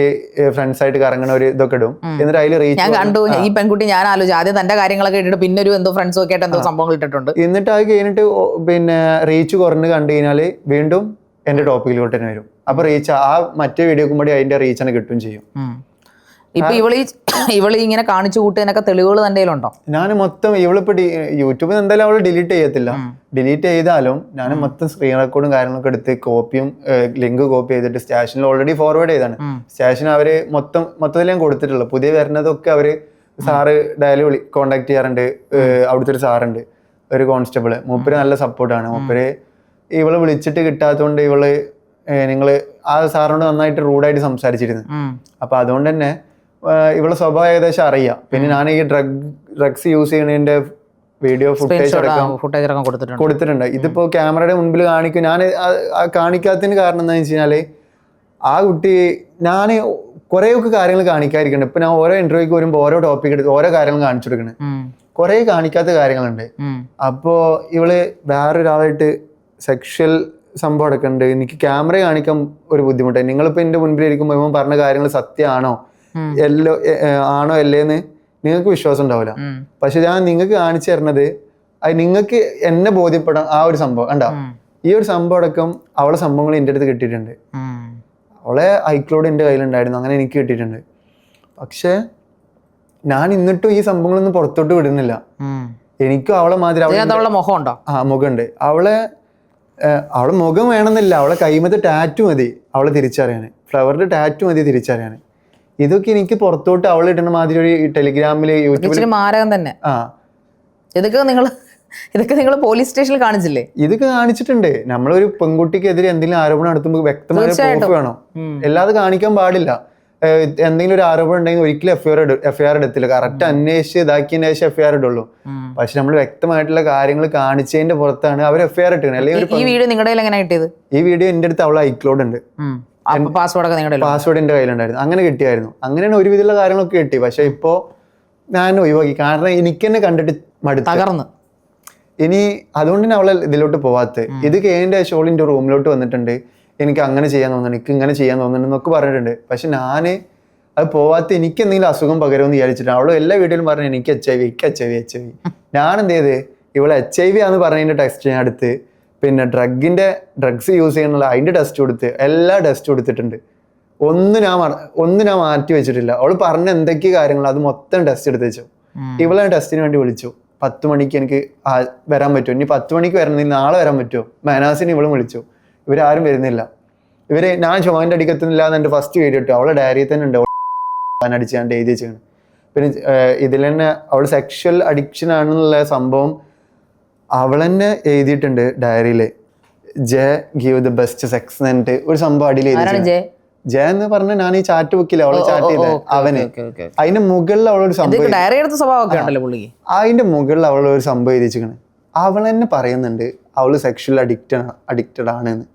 ഫ്രണ്ട്സ് ആയിട്ട് കറങ്ങണ ഒരു ഇതൊക്കെ ഇടും. എന്നിട്ട് അതിൽ റീച്ച് ഞാൻ കണ്ടു. ഈ പെൺകുട്ടി ഞാൻ ആലോചിച്ചു ആദ്യം തന്റെ കാര്യങ്ങളൊക്കെ ഇട്ടിട്ട് പിന്നെ ഒരു എന്തോ ഫ്രണ്ട്സ് ഒക്കെ ആയിട്ട് എന്തോ സംഭവങ്ങൾ ഇട്ടിട്ടുണ്ട്. എന്നിട്ട് അത് കഴിഞ്ഞിട്ട് പിന്നെ റീച്ച് കുറഞ്ഞ് കണ്ടു കഴിഞ്ഞാല് വീണ്ടും എന്റെ ടോപ്പിക്കിലോട്ട് തന്നെ വരും. അപ്പൊ റീച്ച് ആ മറ്റേ വീഡിയോക്കും കൂടി അതിന്റെ റീച്ച് തന്നെ കിട്ടും ചെയ്യും. ഇപ്പൊ ഇവള് ഇങ്ങനെ കാണിച്ചു കൂട്ടിയതിനൊക്കെ തെളിവുകൾ തന്റെ കയ്യിലുണ്ടോ? ഞാൻ മൊത്തം ഇവളിപ്പോ യൂട്യൂബിൽ എന്തായാലും അവള് ഡിലീറ്റ് ചെയ്യത്തില്ല. ഡിലീറ്റ് ചെയ്താലും ഞാൻ മൊത്തം സ്ക്രീൻ റെക്കോർഡും കാര്യങ്ങളൊക്കെ എടുത്ത് കോപ്പിയും ലിങ്ക് കോപ്പി ചെയ്തിട്ട് സ്റ്റേഷനിൽ ഓൾറെഡി ഫോർവേഡ് ചെയ്താണ്. സ്റ്റേഷൻ അവര് മൊത്തത്തിൽ ഞാൻ കൊടുത്തിട്ടുള്ളൂ. പുതിയ വരുന്നതൊക്കെ അവര് സാറ് ഡയലി കോണ്ടാക്ട് ചെയ്യാറുണ്ട്. അവിടുത്തെ ഒരു സാറുണ്ട്, ഒരു കോൺസ്റ്റബിള്, മൂപ്പര് നല്ല സപ്പോർട്ടാണ്. മൂപ്പര് ഇവള് വിളിച്ചിട്ട് കിട്ടാത്തതുകൊണ്ട് നിങ്ങള് ആ സാറിനോട് നന്നായിട്ട് റൂഡായിട്ട് സംസാരിച്ചിരുന്നു. അപ്പൊ അതുകൊണ്ട് തന്നെ ഇവളെ സ്വഭാവം ഏകദേശം അറിയാം. പിന്നെ ഞാൻ ഈ ഡ്രഗ്സ് യൂസ് ചെയ്യുന്നതിന്റെ വീഡിയോ ഫുട്ടേജ് അടക്കം കൊടുത്തിട്ടുണ്ട്. ഇതിപ്പോ ക്യാമറയുടെ മുൻപിൽ കാണിക്കും. ഞാൻ കാണിക്കാത്തതിന് കാരണം എന്താണെന്ന് വെച്ച് കഴിഞ്ഞാല് ആ കുട്ടി ഞാൻ കുറേയൊക്കെ കാര്യങ്ങൾ കാണിക്കാതിരിക്കുന്നുണ്ട്. ഇപ്പൊ ഞാൻ ഓരോ ഇന്റർവ്യൂക്ക് വരുമ്പോൾ ഓരോ ടോപ്പിക് എടുത്ത് ഓരോ കാര്യങ്ങൾ കാണിച്ചു കൊടുക്കുന്നത്, കുറെ കാണിക്കാത്ത കാര്യങ്ങളുണ്ട്. അപ്പോ ഇവള് വേറൊരാളായിട്ട് സെക്ഷൽ സംഭവം എടുക്കുന്നുണ്ട്. എനിക്ക് ക്യാമറ കാണിക്കാൻ ഒരു ബുദ്ധിമുട്ടായി. നിങ്ങളിപ്പോ എന്റെ മുൻപിലിരിക്കുമ്പോൾ ഇവൻ പറഞ്ഞ കാര്യങ്ങൾ സത്യമാണോ ആണോ അല്ലേന്ന് നിങ്ങൾക്ക് വിശ്വാസം ഉണ്ടാവില്ല. പക്ഷെ ഞാൻ നിങ്ങൾക്ക് കാണിച്ചു തരണത് അത് നിങ്ങൾക്ക് എന്നെ ബോധ്യപ്പെടാൻ ആ ഒരു സംഭവം കണ്ടോ. ഈ ഒരു സംഭവം അടക്കം അവളെ സംഭവങ്ങൾ എൻ്റെ അടുത്ത് കിട്ടിയിട്ടുണ്ട്. അവളെ ഐക്ലോഡ് എൻ്റെ കയ്യിലുണ്ടായിരുന്നു, അങ്ങനെ എനിക്ക് കിട്ടിയിട്ടുണ്ട്. പക്ഷെ ഞാൻ എന്നിട്ടും ഈ സംഭവങ്ങളൊന്നും പുറത്തോട്ട് വിടുന്നില്ല. എനിക്കും അവളെ മാതിരി മുഖമുണ്ട്. അവളെ മുഖം വേണമെന്നില്ല, അവളെ കൈമത്തെ ടാറ്റു മതി അവളെ തിരിച്ചറിയാന്, ഫ്ലവറിന്റെ ടാറ്റു മതി തിരിച്ചറിയാന്. ഇതൊക്കെ എനിക്ക് പുറത്തോട്ട് അവൾ ഇടുന്ന മാതിരി ഒരു ടെലിഗ്രാമില് യൂട്യൂബിൽ മാരകം തന്നെ. ഇതൊക്കെ നിങ്ങൾ പോലീസ് സ്റ്റേഷനിൽ കാണിച്ചില്ലേ? ഇതൊക്കെ കാണിച്ചിട്ടുണ്ട്. നമ്മളൊരു പെൺകുട്ടിക്കെതിരെ എന്തെങ്കിലും ആരോപണം നടത്തുമ്പോൾ വ്യക്തമായ പ്രൂഫ് വേണം. അല്ലാതെ കാണിക്കാൻ പാടില്ല. എന്തെങ്കിലും ഒരു ആരോപണം ഉണ്ടെങ്കിൽ ഒരിക്കലും എഫ്ഐആർ എടുത്തില്ല. കറക്റ്റ് അന്വേഷിച്ച് ഇതാക്കിയതിന് ശേഷം എഫ്ഐആർ ഇടുള്ളൂ. പക്ഷെ നമ്മൾ വ്യക്തമായിട്ടുള്ള കാര്യങ്ങൾ കാണിച്ചതിന്റെ പുറത്താണ് അവർ എഫ്ഐആർ ഇട്ടത്. അല്ലെങ്കിൽ ഈ വീഡിയോ നിങ്ങളുടെ എങ്ങനെ കിട്ടിയത്? ഈ വീഡിയോ എന്റെ അടുത്ത് അവളെ ഐക്ലോഡ് ഉണ്ട്, പാസ്വേഡ് എന്റെ കയ്യിലുണ്ടായിരുന്നു. അങ്ങനെ കിട്ടിയായിരുന്നു. അങ്ങനെയാണ് ഒരുവിധമുള്ള കാര്യങ്ങളൊക്കെ കിട്ടി. പക്ഷെ ഇപ്പോ ഞാൻ ഒഴിവാക്കി. കാരണം എനിക്ക് തന്നെ കണ്ടിട്ട് തകർന്ന്. ഇനി അതുകൊണ്ട് തന്നെ അവളെ ഇതിലോട്ട് പോവാത്ത. ഇത് കഴിഞ്ഞ ഷോളിന്റെ റൂമിലോട്ട് വന്നിട്ടുണ്ട്, എനിക്ക് അങ്ങനെ ചെയ്യാൻ തോന്നുന്നുണ്ട്, എനിക്ക് ഇങ്ങനെ ചെയ്യാൻ തോന്നുന്നുണ്ട് എന്നൊക്കെ പറഞ്ഞിട്ടുണ്ട്. പക്ഷെ ഞാൻ അത് പോവാത്ത എനിക്ക് എന്തെങ്കിലും അസുഖം പകരുമെന്ന് വിചാരിച്ചിട്ട് അവള് എല്ലാ വീട്ടിലും പറഞ്ഞു എനിക്ക് HIV ഞാൻ എന്ത് ചെയ്ത് ഇവളെ HIV ആണെന്ന് പറഞ്ഞതിന്റെ ടെസ്റ്റ് ഞാൻ എടുത്ത്, പിന്നെ ഡ്രഗ്സ് യൂസ് ചെയ്യാനുള്ള അതിന്റെ ടെസ്റ്റ് കൊടുത്ത്, എല്ലാ ടെസ്റ്റ് കൊടുത്തിട്ടുണ്ട്. ഒന്നും ഞാൻ മാറ്റി വെച്ചിട്ടില്ല. അവള് പറഞ്ഞ എന്തൊക്കെ കാര്യങ്ങൾ അത് മൊത്തം ടെസ്റ്റ് എടുത്ത് വെച്ചു. ഇവളെ ടെസ്റ്റിന് വേണ്ടി വിളിച്ചു. 10 മണിക്ക് എനിക്ക് വരാൻ പറ്റുമോ, ഇനി 10 മണിക്ക് വരണമെങ്കിൽ നാളെ വരാൻ പറ്റുമോ, മാനാസിന് ഇവളും വിളിച്ചു. ഇവരാരും വരുന്നില്ല. ഞാൻ ജോയിന്റ് അടിക്കത്തുന്നില്ല എന്ന് എൻ്റെ ഫസ്റ്റ് വീഡിയോ ഇട്ടു. അവളെ ഡയറിയിൽ തന്നെ ഉണ്ട് അടിച്ചാണ്ട് എഴുതി വെച്ചാണ്. പിന്നെ ഇതിൽ തന്നെ അവൾ സെക്ഷൽ അഡിക്ഷൻ ആണെന്നുള്ള സംഭവം അവൾ തന്നെ എഴുതിയിട്ടുണ്ട് ഡയറിയില്. ജെ ഗീവ് ദ ബെസ്റ്റ് സെക്സ് എന്നിട്ട് ഒരു സംഭവം അടിയിൽ എഴുതി. ജെ എന്ന് പറഞ്ഞ ഞാൻ ഈ ചാറ്റ് ബുക്കിൽ അവളെ ചാറ്റ് ചെയ്ത അവന് അതിന്റെ മുകളിൽ അവളൊരു സംഭവം അതിന്റെ മുകളിൽ അവളൊരു സംഭവം എഴുതിച്ചിരിക്കണ്. അവൾ തന്നെ പറയുന്നുണ്ട് അവള് സെക്ഷൽ അഡിക്റ്റഡ് ആണെന്ന്.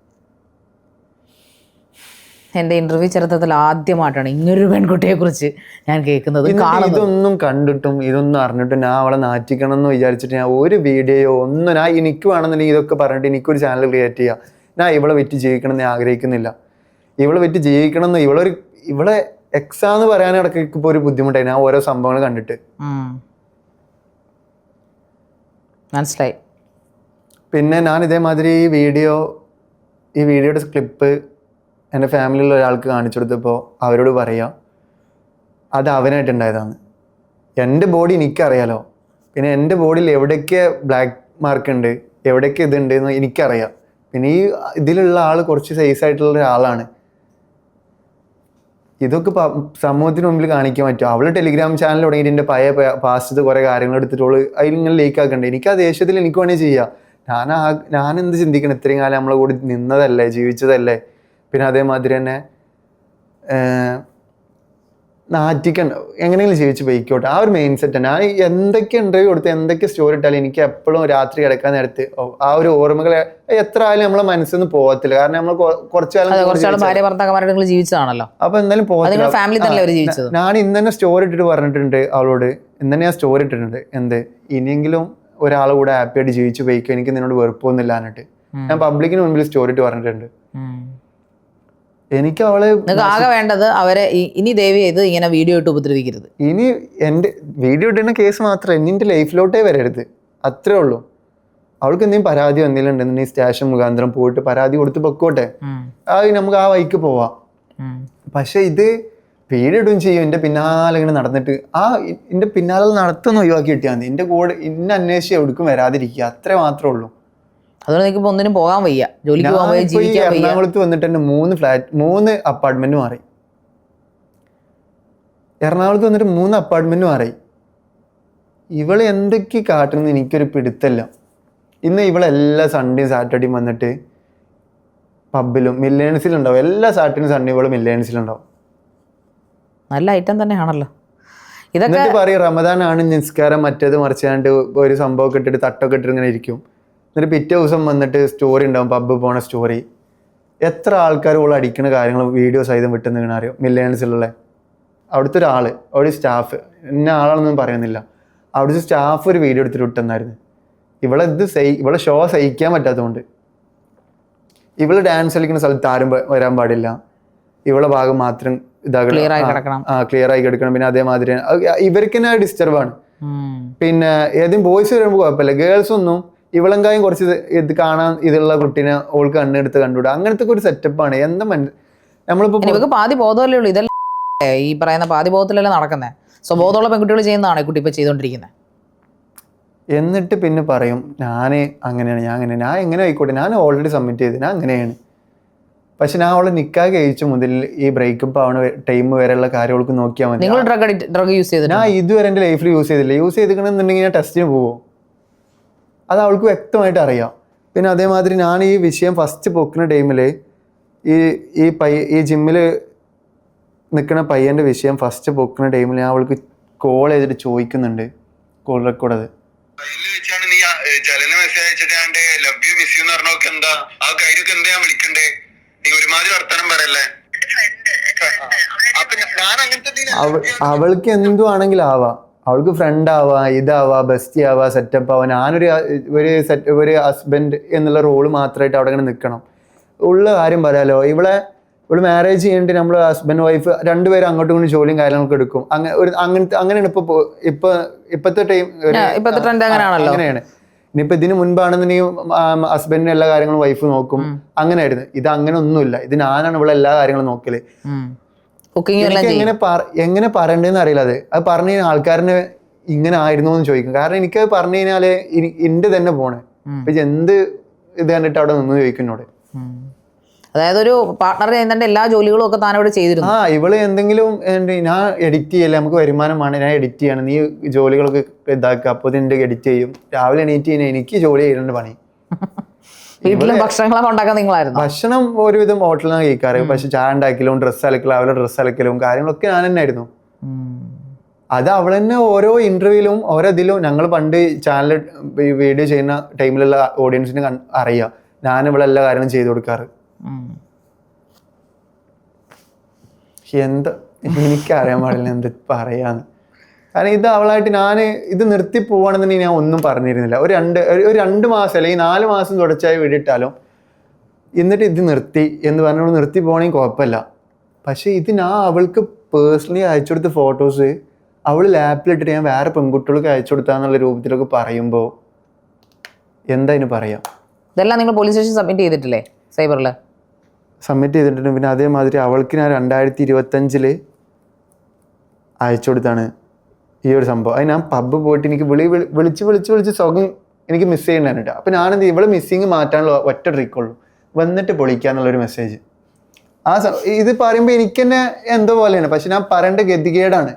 എന്റെ ഇന്റർവ്യൂ ചരിത്രത്തിൽ ആദ്യമായിട്ടാണ് ഇങ്ങനൊരു പെൺകുട്ടിയെ കുറിച്ച് ഞാൻ കേൾക്കുന്നത്. ഇതൊന്നും കണ്ടിട്ടും ഇതൊന്നും അറിഞ്ഞിട്ടും ഞാൻ അവളെ നാറ്റിക്കണം എന്ന് വിചാരിച്ചിട്ട് ഞാൻ ഒരു വീഡിയോ ഒന്നും എനിക്ക് വേണമെന്നുണ്ടെങ്കിൽ ഇതൊക്കെ പറഞ്ഞിട്ട് എനിക്കൊരു ചാനൽ ക്രിയേറ്റ് ചെയ്യാം. ഞാൻ ഇവളെ വിറ്റ് ജീവിക്കണം എന്ന് ആഗ്രഹിക്കുന്നില്ല. ഇവളെ വിറ്റ് ജീവിക്കണം എന്ന് ഇവളെ എക്സാന്ന് പറയാനിടയ്ക്ക് ഇപ്പൊ ഒരു ബുദ്ധിമുട്ടായി ഞാൻ ഓരോ സംഭവങ്ങൾ കണ്ടിട്ട്. മനസ്സിലായി. പിന്നെ ഞാൻ ഇതേമാതിരി ഈ വീഡിയോയുടെ ക്ലിപ്പ് എൻ്റെ ഫാമിലിയിലുള്ള ഒരാൾക്ക് കാണിച്ചു കൊടുത്തപ്പോൾ അവരോട് പറയാം അത് അവനായിട്ടുണ്ടായതാണ്. എൻ്റെ ബോഡി എനിക്കറിയാലോ. പിന്നെ എൻ്റെ ബോഡിയിൽ എവിടെയൊക്കെ ബ്ലാക്ക് മാർക്ക് ഉണ്ട്, എവിടെയൊക്കെ ഇതുണ്ട് എന്ന് എനിക്കറിയാം. പിന്നെ ഈ ഇതിലുള്ള ആൾ കുറച്ച് സൈസ് ആയിട്ടുള്ള ഒരാളാണ്. ഇതൊക്കെ സമൂഹത്തിന് മുമ്പിൽ കാണിക്കാൻ പറ്റും. അവള് ടെലിഗ്രാം ചാനൽ തുടങ്ങിയിട്ട് എൻ്റെ പഴയ പാസ്റ്റത്തെ കുറേ കാര്യങ്ങൾ എടുത്തിട്ടുള്ളൂ അതിലിങ്ങനെ ലീക്ക് ആക്കണ്ടേ. എനിക്ക് ആ ദേഷ്യത്തിൽ എനിക്ക് വേണമെങ്കിൽ ചെയ്യാം. ഞാൻ എന്ത് ചിന്തിക്കണം, ഇത്രയും കാലം നമ്മളെ കൂടി നിന്നതല്ലേ, ജീവിച്ചതല്ലേ. പിന്നെ അതേമാതിരി തന്നെ നാറ്റിക്കണ്ട, എങ്ങനെയെങ്കിലും ജീവിച്ച് പോയിക്കോട്ടെ, ആ ഒരു മെയിൻ സെറ്റ്. ഞാൻ എന്തൊക്കെ ഇന്റർവ്യൂ കൊടുത്ത് എന്തൊക്കെ സ്റ്റോറി ഇട്ടാലും എനിക്ക് എപ്പോഴും രാത്രി കിടക്കാൻ നേരത്ത് ആ ഒരു ഓർമ്മകൾ എത്ര ആയാലും നമ്മളെ മനസ്സിൽ നിന്ന് പോകത്തില്ല. കാരണം നമ്മൾ കുറച്ചു കാലം ജീവിച്ചതാണല്ലോ. അപ്പൊ എന്തായാലും പോകത്തില്ല. ഞാൻ ഇന്ന് തന്നെ സ്റ്റോറി ഇട്ടിട്ട് പറഞ്ഞിട്ടുണ്ട് അവളോട്, ഇന്ന് തന്നെ ഞാൻ സ്റ്റോറി ഇട്ടിട്ടുണ്ട് ഇനിയെങ്കിലും ഒരാളെ കൂടെ ഹാപ്പി ആയിട്ട് ജീവിച്ചു പോയിക്കോ, എനിക്ക് നിന്നോട് വെറുപ്പൊന്നുമില്ല എന്നിട്ട് ഞാൻ പബ്ലിക്കിന് മുമ്പിൽ സ്റ്റോറി ഇട്ട് പറഞ്ഞിട്ടുണ്ട്. എനിക്ക് അവളെ ആകെ വേണ്ടത് അവരെ ഇനി ദയവ് ചെയ്ത് ഇങ്ങനെ വീഡിയോ ഇട്ട് ഉപദ്രവിക്കരുത്. ഇനി എൻ്റെ വീഡിയോ ഇടുന്ന കേസ് മാത്രമേ എൻ്റെ ലൈഫിലോട്ടേ വരരുത്, അത്രേ ഉള്ളൂ. അവൾക്ക് എന്തെങ്കിലും പരാതി വന്നിട്ടുണ്ടെന്നുണ്ടെങ്കിൽ സ്റ്റേഷൻ മുഖാന്തരം പോയിട്ട് പരാതി കൊടുത്ത് പൊക്കോട്ടെ, നമുക്ക് ആ വഴിക്ക് പോവാം. പക്ഷെ ഇത് വീഡിയോ ഇടുകയും ചെയ്യും എൻ്റെ പിന്നാലെ ഇങ്ങനെ നടന്നിട്ട് എൻ്റെ പിന്നാലെ നടത്തുന്ന ഒഴിവാക്കി കിട്ടിയാൽ മതി. എൻ്റെ കൂടെ ഇന്ന അന്വേഷിച്ച് എവിടേക്കും വരാതിരിക്കുക, അത്രേ മാത്രമേ ഉള്ളൂ. അതുകൊണ്ട് എനിക്ക് ഒന്നിനും പോകാൻ വയ്യ, ജോലിക്ക് പോകാൻ വയ്യ, ജീവിക്കാൻ വയ്യ. എറണാകുളത്ത് വന്നിട്ട് തന്നെ 3 അപ്പാർട്ട്മെന്റ് മാറി. എറണാകുളത്ത് വന്നിട്ട് 3 അപ്പാർട്ട്മെന്റ് മാറി. ഇവള് എന്തൊക്കെ കാട്ടുന്നത് എനിക്കൊരു പിടുത്തല്ല. ഇന്ന് ഇവളെല്ലാ സൺഡേയും സാറ്റർഡേയും വന്നിട്ട് പബ്ബിലും മില്ലേൺസിലുണ്ടാവും. എല്ലാ സാറ്റർഡേയും സൺഡേ ഇവള് മില്ലേൺസിലുണ്ടാവും. നല്ല ഐറ്റം തന്നെയാണല്ലോ ഇതൊക്കെ. പറയും റമദാനാണ് നിസ്കാരം മറ്റേത് മറിച്ചാണ്ട് ഒരു സംഭവം ഇട്ടിട്ട് തട്ടൊക്കെ ഇട്ടിട്ട് ഇങ്ങനെ ഇരിക്കും. എന്നിട്ട് പിറ്റേ ദിവസം വന്നിട്ട് സ്റ്റോറി ഉണ്ടാവും, പബ്ബ് പോണ സ്റ്റോറി. എത്ര ആൾക്കാർ ഓൾ അടിക്കുന്ന കാര്യങ്ങൾ വീഡിയോ സഹിതം വിട്ടുന്ന അറിയോ മില്ലേൺസിലുള്ള. അവിടുത്തെ ഒരാള്, ഒരു സ്റ്റാഫ്, ഇന്ന ആളാണെന്നൊന്നും പറയുന്നില്ല, അവിടുത്തെ സ്റ്റാഫ് ഒരു വീഡിയോ എടുത്തിട്ട് വിട്ടെന്നായിരുന്നു. ഇവളെ ഷോ സഹിക്കാൻ പറ്റാത്തതുകൊണ്ട്. ഇവള് ഡാൻസ് കളിക്കുന്ന സ്ഥലത്ത് ആരും വരാൻ പാടില്ല, ഇവളെ ഭാഗം മാത്രം ക്ലിയർ ആയി കിടക്കണം. പിന്നെ അതേമാതിരി ഇവർക്ക് തന്നെ ഡിസ്റ്റർബാണ്. പിന്നെ ഏതെങ്കിലും ബോയ്സ് വരുമ്പോൾ കുഴപ്പമില്ല, ഗേൾസ് ഒന്നും ഇവളെങ്കായും കുറച്ച് ഇത് കാണാൻ ഇതുള്ള കുട്ടീനെ ഓൾക്ക് കണ്ണെടുത്ത് കണ്ടുവിടുക, അങ്ങനത്തെ ഒരു സെറ്റപ്പാണ്. എന്താ നമ്മളിപ്പോ പാതി ബോധമല്ലേ ഉള്ളൂ. ഇതെല്ലാം ഈ പറയുന്ന പാതി ബോധത്തിലല്ലേ നടക്കുന്നത്. സ്വബോധമുള്ള പെൺകുട്ടികൾ ചെയ്യുന്നതാണ് ഈ കുട്ടി ഇപ്പൊ ചെയ്തോണ്ടിരിക്കുന്നത്. എന്നിട്ട് പിന്നെ പറയും ഞാൻ അങ്ങനെയാണ്, ഞാൻ എങ്ങനെ ആയിക്കോട്ടെ, ഞാൻ ഓൾറെഡി സബ്മിറ്റ് ചെയ്ത് ഞാൻ അങ്ങനെയാണ്. പക്ഷെ ഞാൻ അവളെ നിക്കാഹ് കഴിച്ച മുതൽ ഈ ബ്രേക്കപ്പ് ആവണ ടൈം വരെയുള്ള കാര്യം അവൾക്ക് നോക്കിയാൽ മതി. ഡ്രഗ് യൂസ് ചെയ്ത് ഞാൻ ഇതുവരെ എൻ്റെ ലൈഫിൽ യൂസ് ചെയ്തില്ല. യൂസ് ചെയ്തിട്ടുണ്ടെന്നുണ്ടെങ്കിൽ ഞാൻ ടെസ്റ്റിന് പോവോ, അത് അവൾക്ക് വ്യക്തമായിട്ട് അറിയാം. പിന്നെ അതേമാതിരി ഞാൻ ഈ വിഷയം ഫസ്റ്റ് പൊക്കുന്ന ടൈമിൽ ഈ ജിമ്മിൽ നിൽക്കുന്ന പയ്യന്റെ വിഷയം ഫസ്റ്റ് പൊക്കുന്ന ടൈമിൽ ഞാൻ അവൾക്ക് കോൾ ചെയ്തിട്ട് ചോദിക്കുന്നുണ്ട്, കോൾ റെക്കോർഡ് അത്. നീ ജലന മെസ്സേജ് അയച്ചിട്ട് ലവ് യു മിസ് യു എന്ന് പറഞ്ഞോക്കെ എന്താ ആ കാര്യമൊക്കെ എന്താ ഞാൻ വിളിക്കണ്ടേ? നീ ഒരുമാതിരി വർത്തമാനം പറയല്ലേ. അവൾക്ക് എന്തു ആണെങ്കിലും ആവാം, അവൾക്ക് ഫ്രണ്ട് ആവാ, ഇതാവാ, ബെസ്റ്റി ആവാ, സെറ്റപ്പ് ആവാ. ഞാനൊരു ഒരു ഹസ്ബൻഡ് എന്നുള്ള റോള് മാത്രമായിട്ട് അവിടെ ഇങ്ങനെ നിൽക്കണം. ഉള്ള കാര്യം പറയാലോ, ഇവിടെ മാരേജ് ചെയ്യേണ്ടി നമ്മൾ ഹസ്ബൻഡ് വൈഫ് രണ്ടുപേരും അങ്ങോട്ടും ഇങ്ങോട്ടും ജോലിയും കാര്യങ്ങളൊക്കെ എടുക്കും. അങ്ങനെയാണ് ഇപ്പോഴത്തെ ടൈം, അങ്ങനെയാണ്. ഇനിയിപ്പോ ഇതിന് മുൻപാണെന്നുണ്ടെങ്കിൽ ഹസ്ബൻഡിന് എല്ലാ കാര്യങ്ങളും വൈഫ് നോക്കും, അങ്ങനെയായിരുന്നു. ഇത് അങ്ങനെ ഒന്നുമില്ല, ഇത് ഞാനാണ് ഇവിടെ എല്ലാ കാര്യങ്ങളും നോക്കല്. എനിക്ക് എങ്ങനെ പറയണ്ടെന്ന് അറിയില്ല. അത് പറഞ്ഞു കഴിഞ്ഞാൽ ആൾക്കാരന് ഇങ്ങനെ ആയിരുന്നു എന്ന് ചോദിക്കും. കാരണം എനിക്കത് പറഞ്ഞു കഴിഞ്ഞാല് എന്റെ തന്നെ പോണേ, ഇപ്പൊ എന്ത് ഇത് കണ്ടിട്ട് അവിടെ നിന്ന് ചോദിക്കുന്നോട്. അതായത് ഒരു പാർട്ണർ ചെയ്യുന്നതിന്റെ എല്ലാ ജോലികളും ഒക്കെ താൻ ഇവിടെ ചെയ്തിരുന്നു. ഇവള് എന്തെങ്കിലും ഞാൻ എഡിറ്റ് ചെയ്യല്ലേ, നമുക്ക് വരുമാനമാണ്, ഞാൻ എഡിറ്റ് ചെയ്യണം, നീ ജോലികളൊക്കെ ഇതാക്കുക, അപ്പൊ ഇതിന്റെ എഡിറ്റ് ചെയ്യും. രാവിലെ എണീറ്റ് കഴിഞ്ഞാൽ എനിക്ക് ജോലി ചെയ്യേണ്ട പണി. വീട്ടിലും ഭക്ഷണങ്ങളൊക്കെ ഉണ്ടാക്കാൻ നിങ്ങളായിരുന്നു? ഭക്ഷണം ഒരുവിധം ഹോട്ടലിൽ നിന്ന് കഴിക്കാറ്. പക്ഷെ ചായ ഉണ്ടാക്കലും ഡ്രസ്സ് അലക്കലും അവരുടെ ഡ്രസ്സ് അലക്കലും കാര്യങ്ങളൊക്കെ ഞാൻ തന്നെ ആയിരുന്നു. അത് അവൾ തന്നെ ഓരോ ഇന്റർവ്യൂലും ഓരോ ഇതിലും, ഞങ്ങൾ പണ്ട് ചാനൽ വീഡിയോ ചെയ്യുന്ന ടൈമിലുള്ള ഓഡിയൻസിന് അറിയാം ഞാൻ ഇവിടെ എല്ലാ കാര്യങ്ങളും ചെയ്തു കൊടുക്കാറ്. എന്താ എനിക്കറിയാൻ പാടില്ല എന്ത് പറയാന്ന്. കാരണം ഇത് അവളായിട്ട് ഞാൻ ഇത് നിർത്തി പോവാണെന്നുണ്ടെങ്കിൽ ഞാൻ ഒന്നും പറഞ്ഞിരുന്നില്ല. ഒരു 2 മാസം അല്ലെങ്കിൽ 4 മാസം തുടർച്ചയായി വീടിട്ടാലും എന്നിട്ട് ഇത് നിർത്തി എന്ന് പറഞ്ഞോട് നിർത്തി പോകണമെങ്കിൽ കുഴപ്പമില്ല. പക്ഷെ ഇത് ഞാൻ അവൾക്ക് പേഴ്സണലി അയച്ചു കൊടുത്ത ഫോട്ടോസ് അവൾ ലാപ്പിലിട്ടിട്ട് ഞാൻ വേറെ പെൺകുട്ടികൾക്ക് അയച്ചു കൊടുത്താന്നുള്ള രൂപത്തിലൊക്കെ പറയുമ്പോൾ എന്താ ഇതിന് പറയാം. ഇതെല്ലാം നിങ്ങൾ പോലീസ് സ്റ്റേഷൻ സബ്മിറ്റ് ചെയ്തിട്ടില്ലേ? സൈബറിൽ സബ്മിറ്റ് ചെയ്തിട്ടുണ്ട്. പിന്നെ അതേമാതിരി അവൾക്ക് ഞാൻ 2025 അയച്ചു കൊടുത്താണ് ഈ ഒരു സംഭവം. അത് ഞാൻ പബ്ബ് പോയിട്ട് എനിക്ക് വിളിച്ച് സുഖം എനിക്ക് മിസ് ചെയ്യണ്ടായിരുന്നു. അപ്പം ഞാനെന്ത് ഇവളെ മിസ്സിങ് മാറ്റാനുള്ള ഒറ്റ ട്രിക്കുള്ളൂ, വന്നിട്ട് പൊളിക്കാന്നുള്ളൊരു മെസ്സേജ്. ഇത് പറയുമ്പോൾ എനിക്ക് തന്നെ എന്തോ പോലെയാണ്, പക്ഷെ ഞാൻ പറയേണ്ട ഗതികേടാണ്,